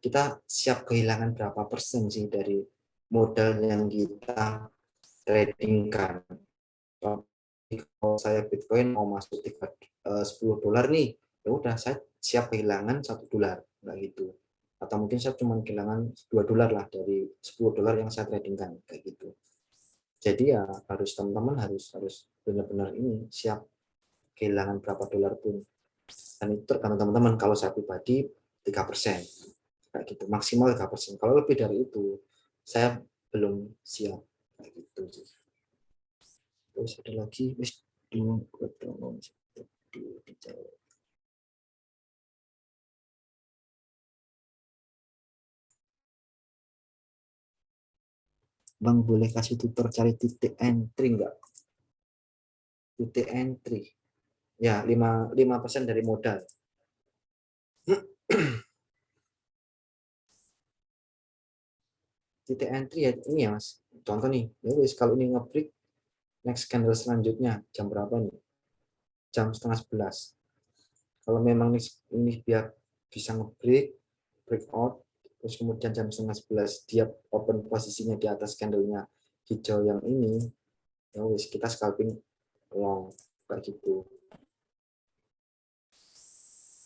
kita siap kehilangan berapa persen sih dari modal yang kita tradingkan. Kalau saya Bitcoin mau masuk $10 nih, ya udah saya siap kehilangan $1 nggak gitu. Atau mungkin saya cuma kehilangan $2 lah dari $10 yang saya tradingkan kayak gitu. Jadi ya harus teman-teman harus benar-benar ini siap kehilangan berapa dolar pun. Dan itu tergantung teman-teman. Kalau saya pribadi 3% kayak gitu, maksimal 3%. Kalau lebih dari itu saya belum siap kayak gitu. Terus ada lagi Bang, boleh kasih tutor cari titik entry enggak? Titik entry. Ya, 5% dari modal. Titik entry ya ini ya, Mas. Contoh nih, ya wis kalau ini nge-break next candle selanjutnya jam berapa nih? Jam 10:30. Kalau memang ini biar bisa nge-break, breakout, terus kemudian jam 10:30 dia open posisinya di atas candlenya hijau yang ini, ya wis kita scalping long kayak gitu.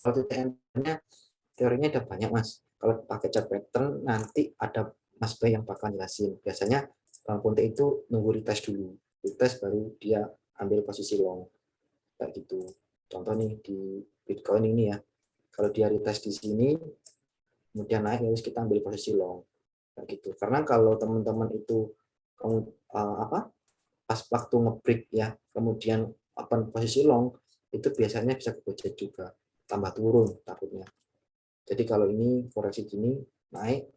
Kalau TTM-nya teorinya ada banyak, Mas. Kalau pakai chart pattern nanti ada Mas Bay yang bakal jelasin. Biasanya Bang Ponte itu nunggu retest dulu, retest baru dia ambil posisi long kayak gitu. Contoh nih di Bitcoin ini ya, kalau dia retest di sini kemudian naik, harus kita ambil posisi long kayak gitu. Karena kalau teman-teman itu kamu pas waktu ngebreak ya, kemudian open posisi long, itu biasanya bisa kegojek juga, tambah turun takutnya. Jadi kalau ini koreksi gini naik,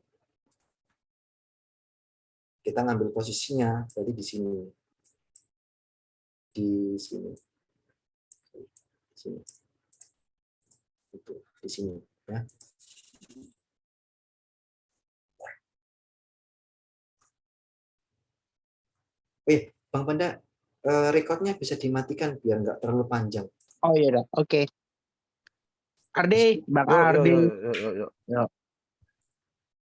kita ngambil posisinya, jadi di sini. Di sini. Di sini. Itu, di sini ya. Bang Panda, recordnya bisa dimatikan biar nggak terlalu panjang. Oh iya dah, oke. Ardi, Bang Yuk, yuk, Ardi. yuk, yuk, yuk, yuk. Yuk.